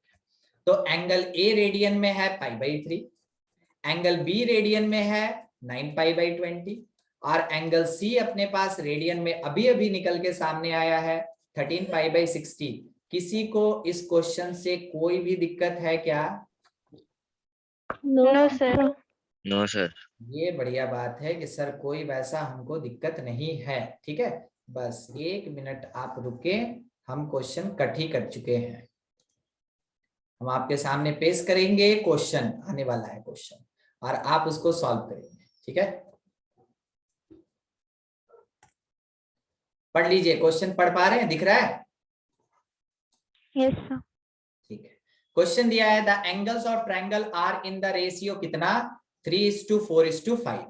तो एंगल ए रेडियन में है pi by 3, angle B radian में है 9 पाई बाई 20, और एंगल सी अपने पास रेडियन में अभी अभी निकल के सामने आया है 13 पाई बाई 60। किसी को इस क्वेश्चन से कोई भी दिक्कत है क्या? No sir. No sir. ये बढ़िया बात है कि सर कोई वैसा हमको दिक्कत नहीं है, ठीक है। बस 1 मिनट आप रुके, हम क्वेश्चन कट ही कर चुके हैं, हम आपके सामने पेश करेंगे, क्वेश्चन आने वाला है क्वेश्चन, और आप उसको सॉल्व करेंगे, ठीक है। पढ़ लीजिए, क्वेश्चन पढ़ पा रहे हैं? दिख रहा है? Yes sir. ठीक है। क्वेश्चन दिया है the angles of triangle are in the ratio कितना? 3:4:5।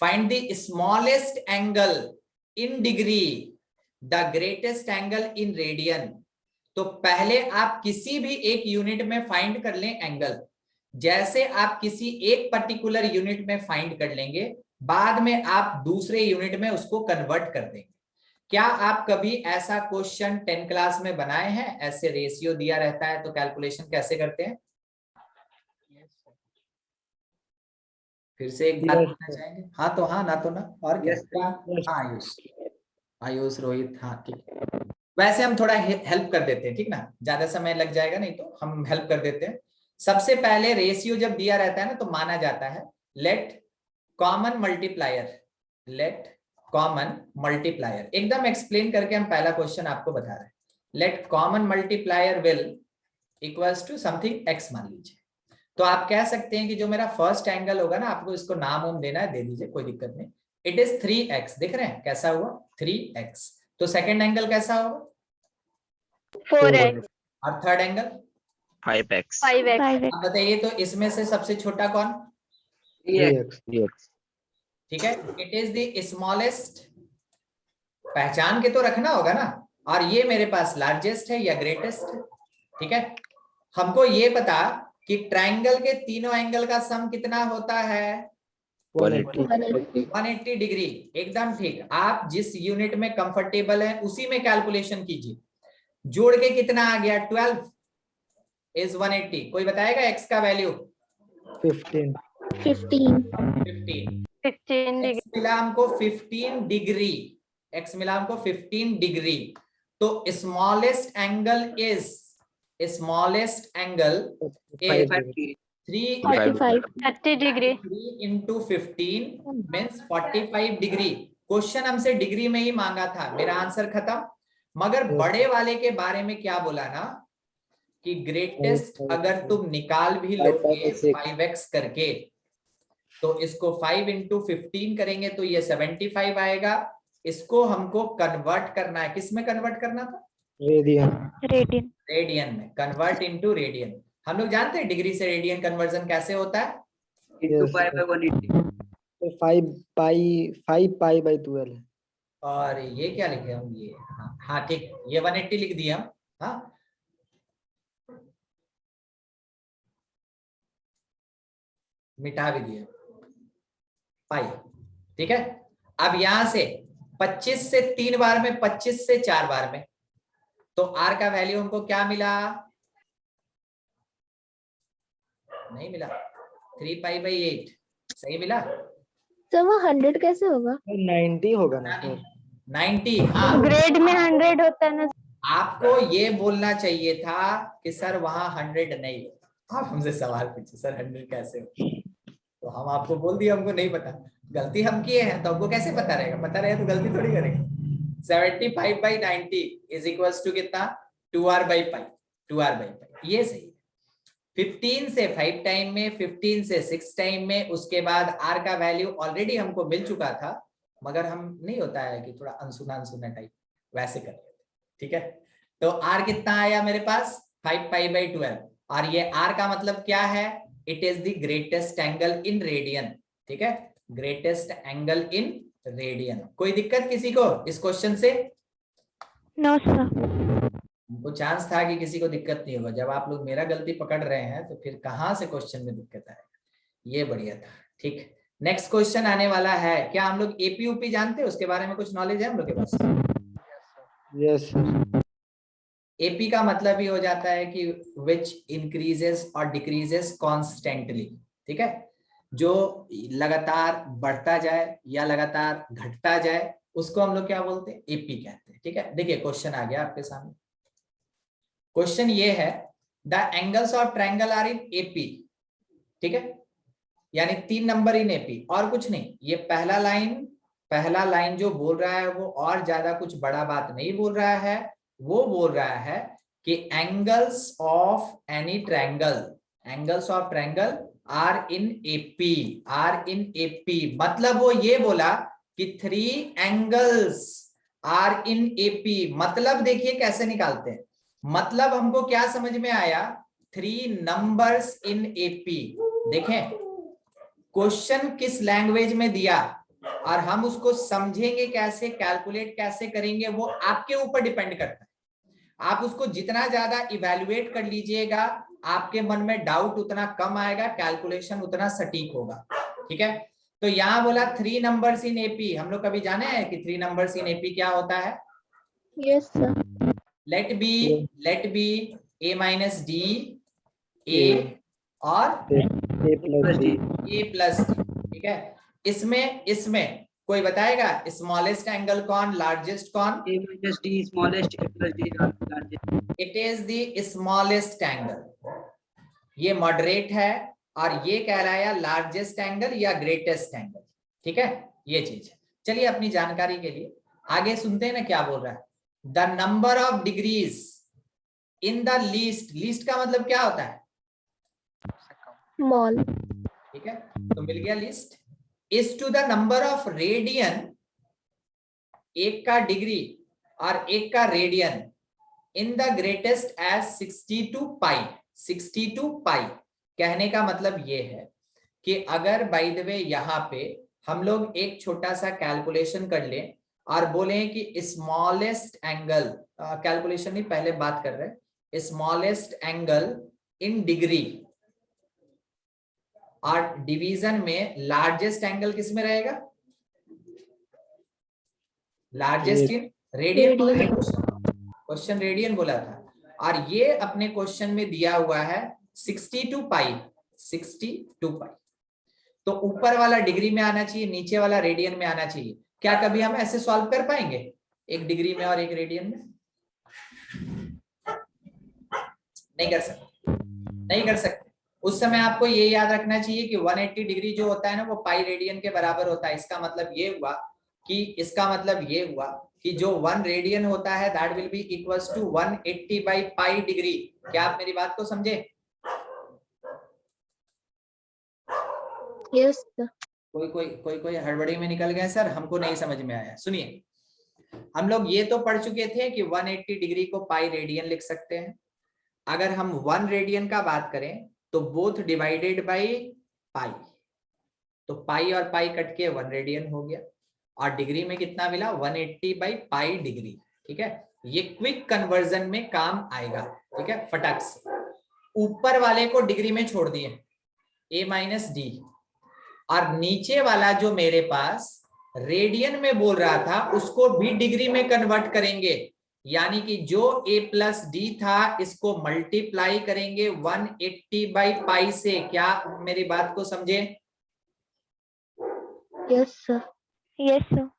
Find the smallest angle in degree, the greatest angle in radian. तो पहले आप किसी भी एक यूनिट में फाइंड कर लें एंगल, जैसे आप किसी एक पर्टिकुलर यूनिट में फाइंड कर लेंगे, बाद में आप दूसरे यूनिट में उसको कन्वर्ट कर देंगे। क्या आप कभी ऐसा क्वेश्चन 10 क्लास में बनाए हैं? ऐसे रेशियो दिया रहता है तो कैलकुलेशन कैसे करते हैं? फिर से एक बात बोलना चाहेंगे? हाँ तो हाँ, ना तो ना, और क्या? हाँ आयुष, आयुष, रोहित, हाँ ठीक है। वैसे हम थोड़ा हेल्प कर देते हैं, ठीक ना, ज्यादा समय लग जाएगा नहीं तो हम हेल्प कर देते हैं। सबसे पहले रेशियो जब दिया रहता है ना तो माना जाता है let common multiplier, let common multiplier, एकदम एक्सप्लेन करके हम पहला क्वेश्चन आपको बता रहे हैं। Let common multiplier will equals to something x मान लीजिए। तो आप कह सकते हैं कि जो मेरा फर्स्ट एंगल होगा ना, आपको इसको नाम उम देना है, दे दीजिए, कोई दिक्कत नहीं। इट इज 3x, देख रहे हैं कैसा हुआ? 3x। तो सेकंड एंगल कैसा होगा? 4x। और थर्ड एंगल? 5x। 5x। अब बताइए तो इसमें से सबसे छोटा कौन? 3x। ठीक है, इट इज द स्मॉलेस्ट, पहचान के तो रखना होगा ना, और ये मेरे पास लार्जेस्ट है या ग्रेटेस्ट है, ठीक है। हमको ये पता कि ट्रायंगल के तीनों एंगल का सम कितना होता है? 180 डिग्री, एकदम ठीक। आप जिस यूनिट में कंफर्टेबल है उसी में कैलकुलेशन कीजिए। जोड़ के कितना आ गया? 12 इज 180। कोई बताएगा एक्स का वैल्यू? 15 एक्स मिला हमको 15 डिग्री, एक्स मिला हमको 15 डिग्री। तो smallest angle is, smallest angle 30 degree. 3 into 15 means 45 degree. Question हमसे डिग्री में ही मांगा था, मेरा आंसर खत्म। मगर बड़े वाले के बारे में क्या बोला ना कि ग्रेटेस्ट अगर तुम निकाल भी लोगे 5x करके, तो इसको 5 into 15 करेंगे तो ये 75 आएगा। इसको हमको कन्वर्ट करना है, किस में कन्वर्ट करना था? रेडियन। रेडियन में। Convert into radian. हम लोग जानते हैं डिग्री से रेडियन कन्वर्जन कैसे होता है? 5 पाई बाई 12। और ये क्या लिखे हम? ये हाँ ठीक, ये 180 लिख दिया हम। हाँ मिटा भी दिया पाई, ठीक है। अब यहां से 25 से 3 बार में, 25 से 4 बार में, तो आर का वैल्यू हमको क्या मिला? नहीं मिला, 3 पाई बाई 8 सही मिला। तो वो 100 कैसे होगा? 90 होगा ना सर? 90, हाँ ग्रेड में 100 होता है ना। आपको ये बोलना चाहिए था कि सर वहां 100 नहीं होता। आप हमसे सवाल पूछे सर 100 कैसे हो, तो हम आपको बोल दिया हमको नहीं पता। गलती हम किए हैं तो हमको कैसे पता रहेगा, पता रहे तो गलती थोड़ी करेंगे। 75/90 इज इक्वल्स टू कितना, 2r/π, 2r/π, ये सही है। 15 से 5 टाइम में, 15 से 6 टाइम में, उसके बाद r का वैल्यू ऑलरेडी हमको मिल चुका था, मगर हम नहीं होता है कि थोड़ा अनसुना टाइप वैसे कर लेते, ठीक है। तो r कितना आया मेरे पास, 5π/12, और ये r का मतलब क्या है, it is the greatest angle in radian, ठीक है, ग्रेटेस्ट एंगल इन रेडियन। कोई दिक्कत किसी को इस क्वेश्चन से? No sir. हमको चांस था कि किसी को दिक्कत नहीं होगा, जब आप लोग मेरा गलती पकड़ रहे हैं तो फिर कहां से क्वेश्चन में दिक्कत आएगा, ये बढ़िया था, ठीक। नेक्स्ट क्वेश्चन आने वाला है, क्या हम लोग एपी यूपी जानते हैं, उसके बारे में कुछ नॉलेज है हम लोग के पास? Yes sir. एपी का मतलब ही हो जाता है कि विच इंक्रीजेस और डिक्रीजेस कॉन्स्टेंटली, ठीक है, जो लगातार बढ़ता जाए या लगातार घटता जाए, उसको हम लोग क्या बोलते हैं, एपी कहते हैं, ठीक है। देखिए क्वेश्चन आ गया आपके सामने, क्वेश्चन ये है, the angles of triangle are in AP, ठीक है, यानी 3 नंबर इन एपी, और कुछ नहीं। ये पहला लाइन जो बोल रहा है वो और ज्यादा कुछ बड़ा बात नहीं बोल रहा है, वो बोल रहा है कि angles of any triangle, angles of triangle are in AP, are in AP, मतलब वो ये बोला कि 3 एंगल्स आर इन एपी। मतलब देखिए कैसे निकालते हैं, मतलब हमको क्या समझ में आया, 3 नंबर्स इन एपी। देखें क्वेश्चन किस लैंग्वेज में दिया और हम उसको समझेंगे कैसे, कैलकुलेट कैसे करेंगे, वो आपके ऊपर डिपेंड करता है। आप उसको जितना ज्यादा इवैल्यूएट कर लीजिएगा, आपके मन में डाउट उतना कम आएगा, कैलकुलेशन उतना सटीक होगा, ठीक है। तो यहां बोला 3 नंबर्स इन एपी, हम लोग कभी जाने हैं कि 3 नंबर्स इन एपी क्या होता है? Yes sir. Let be a minus d, a और a plus d, ठीक है। इसमें कोई बताएगा स्मॉलेस्ट एंगल कौन, लार्जेस्ट कौन? A minus D smallest, A plus D largest. It is the smallest angle, ये मॉडरेट है, और ये कह रहा है लार्जेस्ट एंगल या ग्रेटेस्ट एंगल, ठीक है, ये चीज है। चलिए अपनी जानकारी के लिए आगे सुनते हैं ना क्या बोल रहा है। The number of degrees in the least, least का मतलब क्या होता है, स्मॉल, ठीक है, तो मिल गया list, is to the number of radian, एक का डिग्री और एक का radian, in the greatest as 62 pi, 62 pi. कहने का मतलब ये है कि अगर बाय द वे यहाँ पे हम लोग एक छोटा सा कैलकुलेशन कर लें और बोले कि स्मॉलेस्ट एंगल, कैलकुलेशन नहीं पहले बात कर रहे हैं, स्मॉलेस्ट एंगल इन डिग्री, और डिवीजन में लार्जेस्ट एंगल किस में रहेगा, largest in radian. Question radian बोला था, और ये अपने क्वेश्चन में दिया हुआ है 62 पाई, 62 पाई। तो ऊपर वाला डिग्री में आना चाहिए, नीचे वाला रेडियन में आना चाहिए। क्या कभी हम ऐसे सॉल्व कर पाएंगे, एक डिग्री में और एक रेडियन में? नहीं कर सकते, नहीं कर सकते। उस समय आपको ये याद रखना चाहिए कि 180 डिग्री जो होता है ना, वो पाई रेडियन के बराबर होता है। इसका मतलब ये हुआ कि जो 1 रेडियन होता है that will be equals to 180 by pi degree. क्या आप मेरी बात को समझे? Yes sir. कोई हड़बड़ी में निकल गए सर, हमको नहीं समझ में आया। सुनिए, हम लोग ये तो पढ़ चुके थे कि 180 डिग्री को पाई रेडियन लिख सकते हैं। अगर हम 1 रेडियन का बात करें तो बोथ डिवाइडेड बाई पाई, तो पाई और पाई कट के 1 रेडियन हो गया, और डिग्री में कितना मिला, 180 बाई पाई डिग्री, ठीक है। ये क्विक कन्वर्जन में काम आएगा, ठीक है, फटाक से। ऊपर वाले को डिग्री में छोड़ दिए, a माइनस डी, और नीचे वाला जो मेरे पास रेडियन में बोल रहा था उसको भी डिग्री में कन्वर्ट करेंगे, यानी कि जो a प्लस डी था इसको मल्टीप्लाई करेंगे 180 बाई पाई से। क्या मेरी बात को समझे? Yes sir. Yes sir.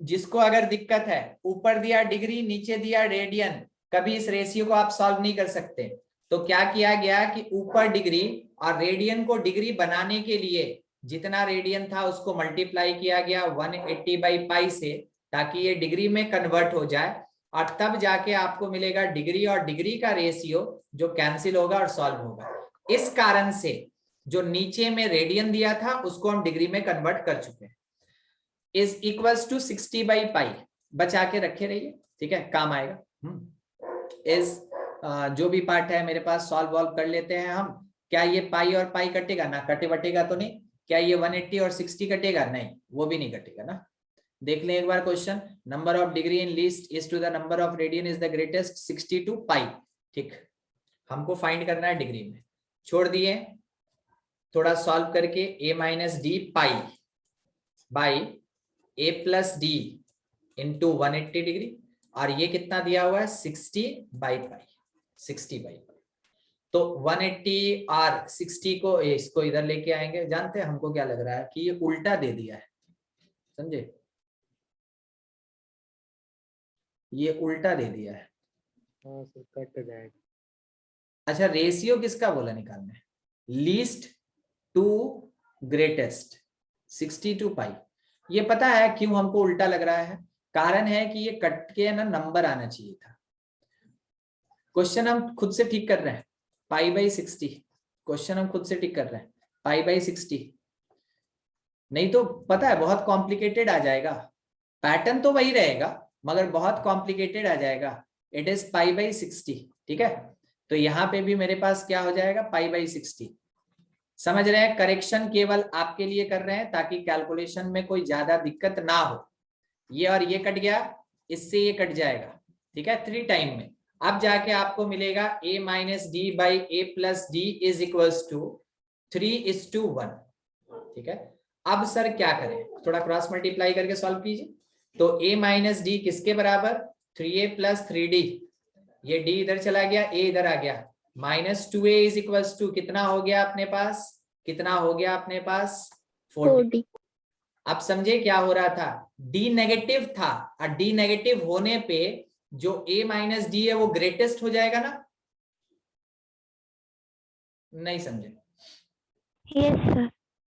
जिसको अगर दिक्कत है, ऊपर दिया डिग्री नीचे दिया रेडियन, कभी इस रेशियो को आप सॉल्व नहीं कर सकते, तो क्या किया गया कि ऊपर डिग्री और रेडियन को डिग्री बनाने के लिए जितना रेडियन था उसको मल्टीप्लाई किया गया 180/π से, ताकि ये डिग्री में कन्वर्ट हो जाए, और तब जाके आपको मिलेगा डिग्री और डिग्री का रेशियो जो कैंसिल होगा और सॉल्व होगा। इस कारण से जो नीचे में रेडियन दिया था उसको हम डिग्री में कन्वर्ट कर चुके हैं। इज इक्वल्स टू 60/π बचा के रखे रहिए, ठीक है, काम आएगा। इज जो भी पार्ट है मेरे पास सॉल्व वॉल्व कर लेते हैं हम। क्या ये पाई और पाई कटेगा? ना कटे बटेगा तो नहीं। क्या ये 180 और 60 कटेगा? नहीं, वो भी नहीं कटेगा ना। देख लें एक बार question, number of degree in least is to the number of radian is the greatest 62π। ठीक, हमको फाइंड करना है डिग्री में, छोड़ दिए, थोड़ा सॉल्व करके a - d pi by a + d into 180 degree, और ये कितना दिया हुआ है 60/π, 60/π। तो 180 और 60 को इसको इधर लेके आएंगे। जानते हैं हमको क्या लग रहा है कि ये उल्टा दे दिया है, समझे, ये उल्टा दे दिया है। हाँ सर, कट जाएगा। अच्छा, रेशियो किसका बोला निकालना है? Least to greatest 62π। ये पता है क्यों हमको उल्टा लग रहा है? कारण है कि ये कट के ना नंबर आना चाहिए था। क्वेश्चन हम खुद से ठीक कर रहे हैं, π/60। क्वेश्चन हम खुद से ठीक कर रहे हैं, π/60। नहीं तो पता है बहुत कॉम्प्लिकेटेड आ जाएगा। पैटर्न तो वही रहेगा मगर बहुत कॉम्प्लिकेटेड आ जाएगा। इट इज π/60, ठीक है। तो यहाँ पे भी मेरे पास क्या हो जाएगा, π/60। समझ रहे हैं? करेक्शन केवल आपके लिए कर रहे हैं ताकि कैलकुलेशन में कोई ज्यादा दिक्कत ना हो। ये और ये कट गया, इससे ये कट जाएगा, ठीक है, 3 टाइम में। अब जाके आपको मिलेगा a - d by a + d is equals to 3:1, ठीक है। अब सर क्या करें, थोड़ा क्रॉस मल्टीप्लाई करके सॉल्व कीजिए। तो a - d किसके बराबर? 3a + 3d। ये d इधर चला गया, a इधर आ गया, -2a इज इक्वल्स टू कितना हो गया अपने पास? कितना हो गया अपने पास? 40। अब समझे क्या हो रहा था? d नेगेटिव था, और d नेगेटिव होने पे जो a - d है वो ग्रेटेस्ट हो जाएगा ना? नहीं समझे? Yes sir.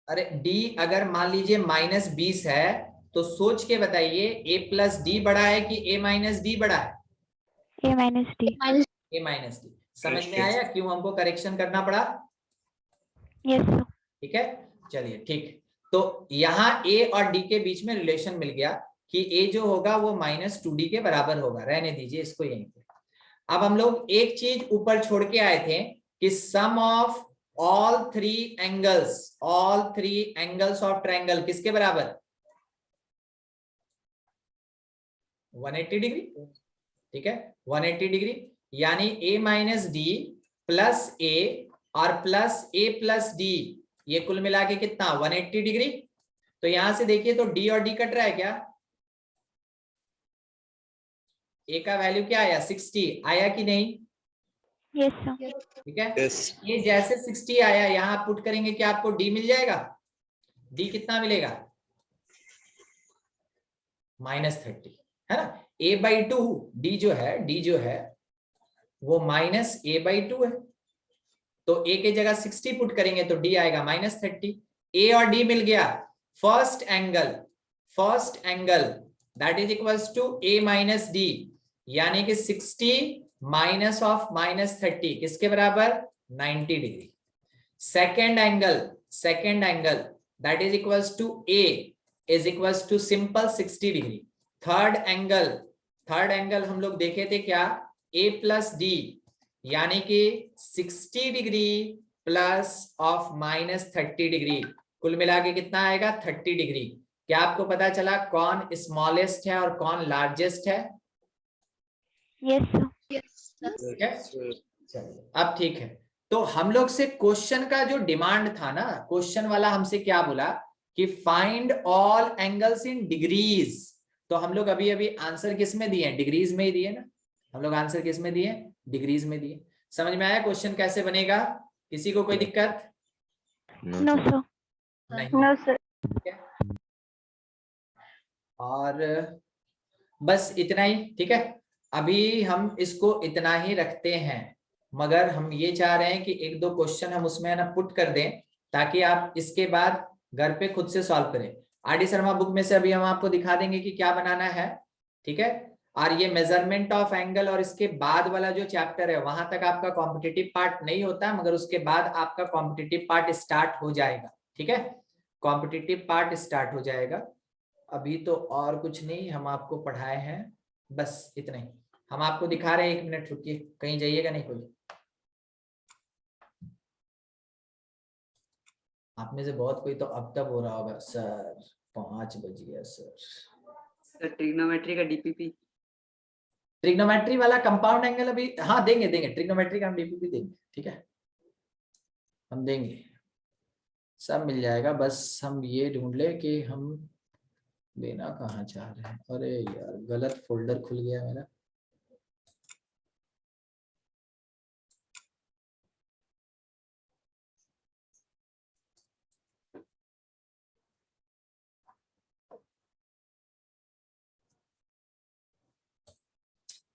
अरे d अगर मान लीजिए -20 है तो सोच के बताइए a + d बड़ा है कि a - d बड़ा है? a - d। a - d। समझ में आया क्यों हमको करेक्शन करना पड़ा? Yes sir. ठीक है, चलिए ठीक। तो यहाँ a और d के बीच में रिलेशन मिल गया कि a जो होगा वो -2d के बराबर होगा। रहने दीजिए इसको यहीं पे। अब हम लोग एक चीज ऊपर छोड़ के आए थे कि sum of all 3 angles of triangle किसके बराबर? 180 डिग्री, ठीक है, 180 डिग्री। यानी a - d + a और +a + d, ये कुल मिला के कितना? 180 डिग्री। तो यहां से देखिए तो d और d कट रहा है क्या? a का वैल्यू क्या आया? 60 आया कि नहीं? Yes sir. ठीक है, ये जैसे 60 आया यहाँ पुट करेंगे क्या आपको d मिल जाएगा? d कितना मिलेगा? -30, है ना। a/2 d जो है वो -a/2 है। तो a के जगह 60 पुट करेंगे तो d आएगा -30। a और d मिल गया। First angle that is equals to a - d, यानी कि 60 माइनस ऑफ -30 किसके बराबर? 90 degree. Second angle that is equals to a is equals to simple 60 degree. Third angle हम लोग देखे थे क्या? a + d, यानी कि 60 डिग्री प्लस ऑफ -30 डिग्री, कुल मिला के कितना आएगा? 30 डिग्री। क्या आपको पता चला कौन स्मॉलेस्ट है और कौन लार्जेस्ट है? Yes sir. चलिए अब ठीक है। तो हम लोग से क्वेश्चन का जो डिमांड था ना, क्वेश्चन वाला हमसे क्या बोला कि find all angles in degrees. तो हम लोग अभी आंसर किस में दिए? डिग्रीज में ही दिए ना। हम लोग आंसर किस में दिए? डिग्रीज में दिए। समझ में आया क्वेश्चन कैसे बनेगा? किसी को कोई दिक्कत? No sir. नहीं। No sir. और बस इतना ही, ठीक है। अभी हम इसको इतना ही रखते हैं, मगर हम ये चाह रहे हैं कि एक दो क्वेश्चन हम उसमें ना पुट कर दें, ताकि आप इसके बाद घर पे खुद से सॉल्व करें। आरडी शर्मा बुक में से अभी हम आपको दिखा देंगे कि क्या बनाना है, ठीक है। और ये मेजरमेंट ऑफ एंगल और इसके बाद वाला जो चैप्टर है वहां तक आपका कॉम्पिटिटिव पार्ट नहीं होता, मगर उसके बाद आपका कॉम्पिटिटिव पार्ट स्टार्ट हो जाएगा, ठीक है। कॉम्पिटिटिव पार्ट स्टार्ट हो जाएगा। अभी तो और कुछ नहीं हम आपको पढ़ाए हैं, बस इतना ही हम आपको दिखा रहे हैं। 1 मिनट रुकिए, कहीं जाइएगा नहीं कोई। आप में से बहुत कोई तो अब तक हो रहा होगा, सर 5 बज गया सर। ट्रिग्नोमेट्री का डीपीपी, ट्रिग्नोमेट्री वाला कंपाउंड एंगल अभी हाँ देंगे, ट्रिग्नोमेट्री का हम डीपीपी देंगे, ठीक है, हम देंगे, सब मिल जाएगा। बस हम ये ढूंढ ले कि हम देना कहाँ चाह रहे हैं। अरे यार गलत फोल्डर खुल गया मेरा।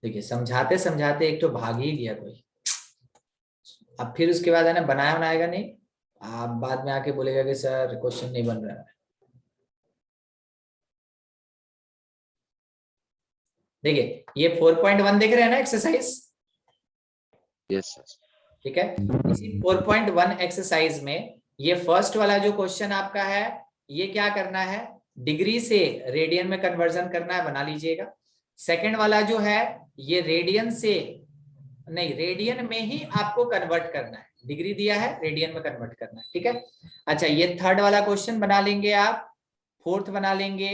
देखिए समझाते समझाते एक तो भाग ही गया कोई। अब फिर उसके बाद है ना बनाएगा नहीं, आप बाद में आके बोलेगा कि सर क्वेश्चन नहीं बन रहा है। देखिए ये 4.1 देख रहे हैं ना एक्सरसाइज, यस ठीक है। इसी 4.1 एक्सरसाइज में ये फर्स्ट वाला जो क्वेश्चन आपका है, ये क्या करना है, डिग्री से रेडियन में कन्वर्जन करना है, बना लीजिएगा। सेकंड वाला जो है ये रेडियन से नहीं, रेडियन में ही आपको कन्वर्ट करना है, डिग्री दिया है रेडियन में कन्वर्ट करना है, ठीक है। अच्छा ये थर्ड वाला क्वेश्चन बना लेंगे आप, फोर्थ बना लेंगे,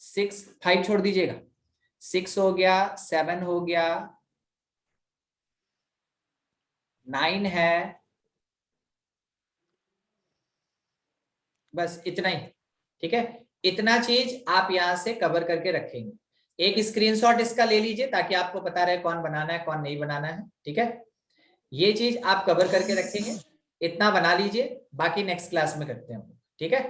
6 5 छोड़ दीजिएगा, 6 हो गया, 7 हो गया, 9 है, बस इतना ही, ठीक है। इतना चीज आप यहां से कवर करके रखेंगे। एक स्क्रीनशॉट इसका ले लीजिए ताकि आपको पता रहे कौन बनाना है कौन नहीं बनाना है, ठीक है। ये चीज आप कवर करके रखेंगे, इतना बना लीजिए, बाकी नेक्स्ट क्लास में करते हैं, ठीक है।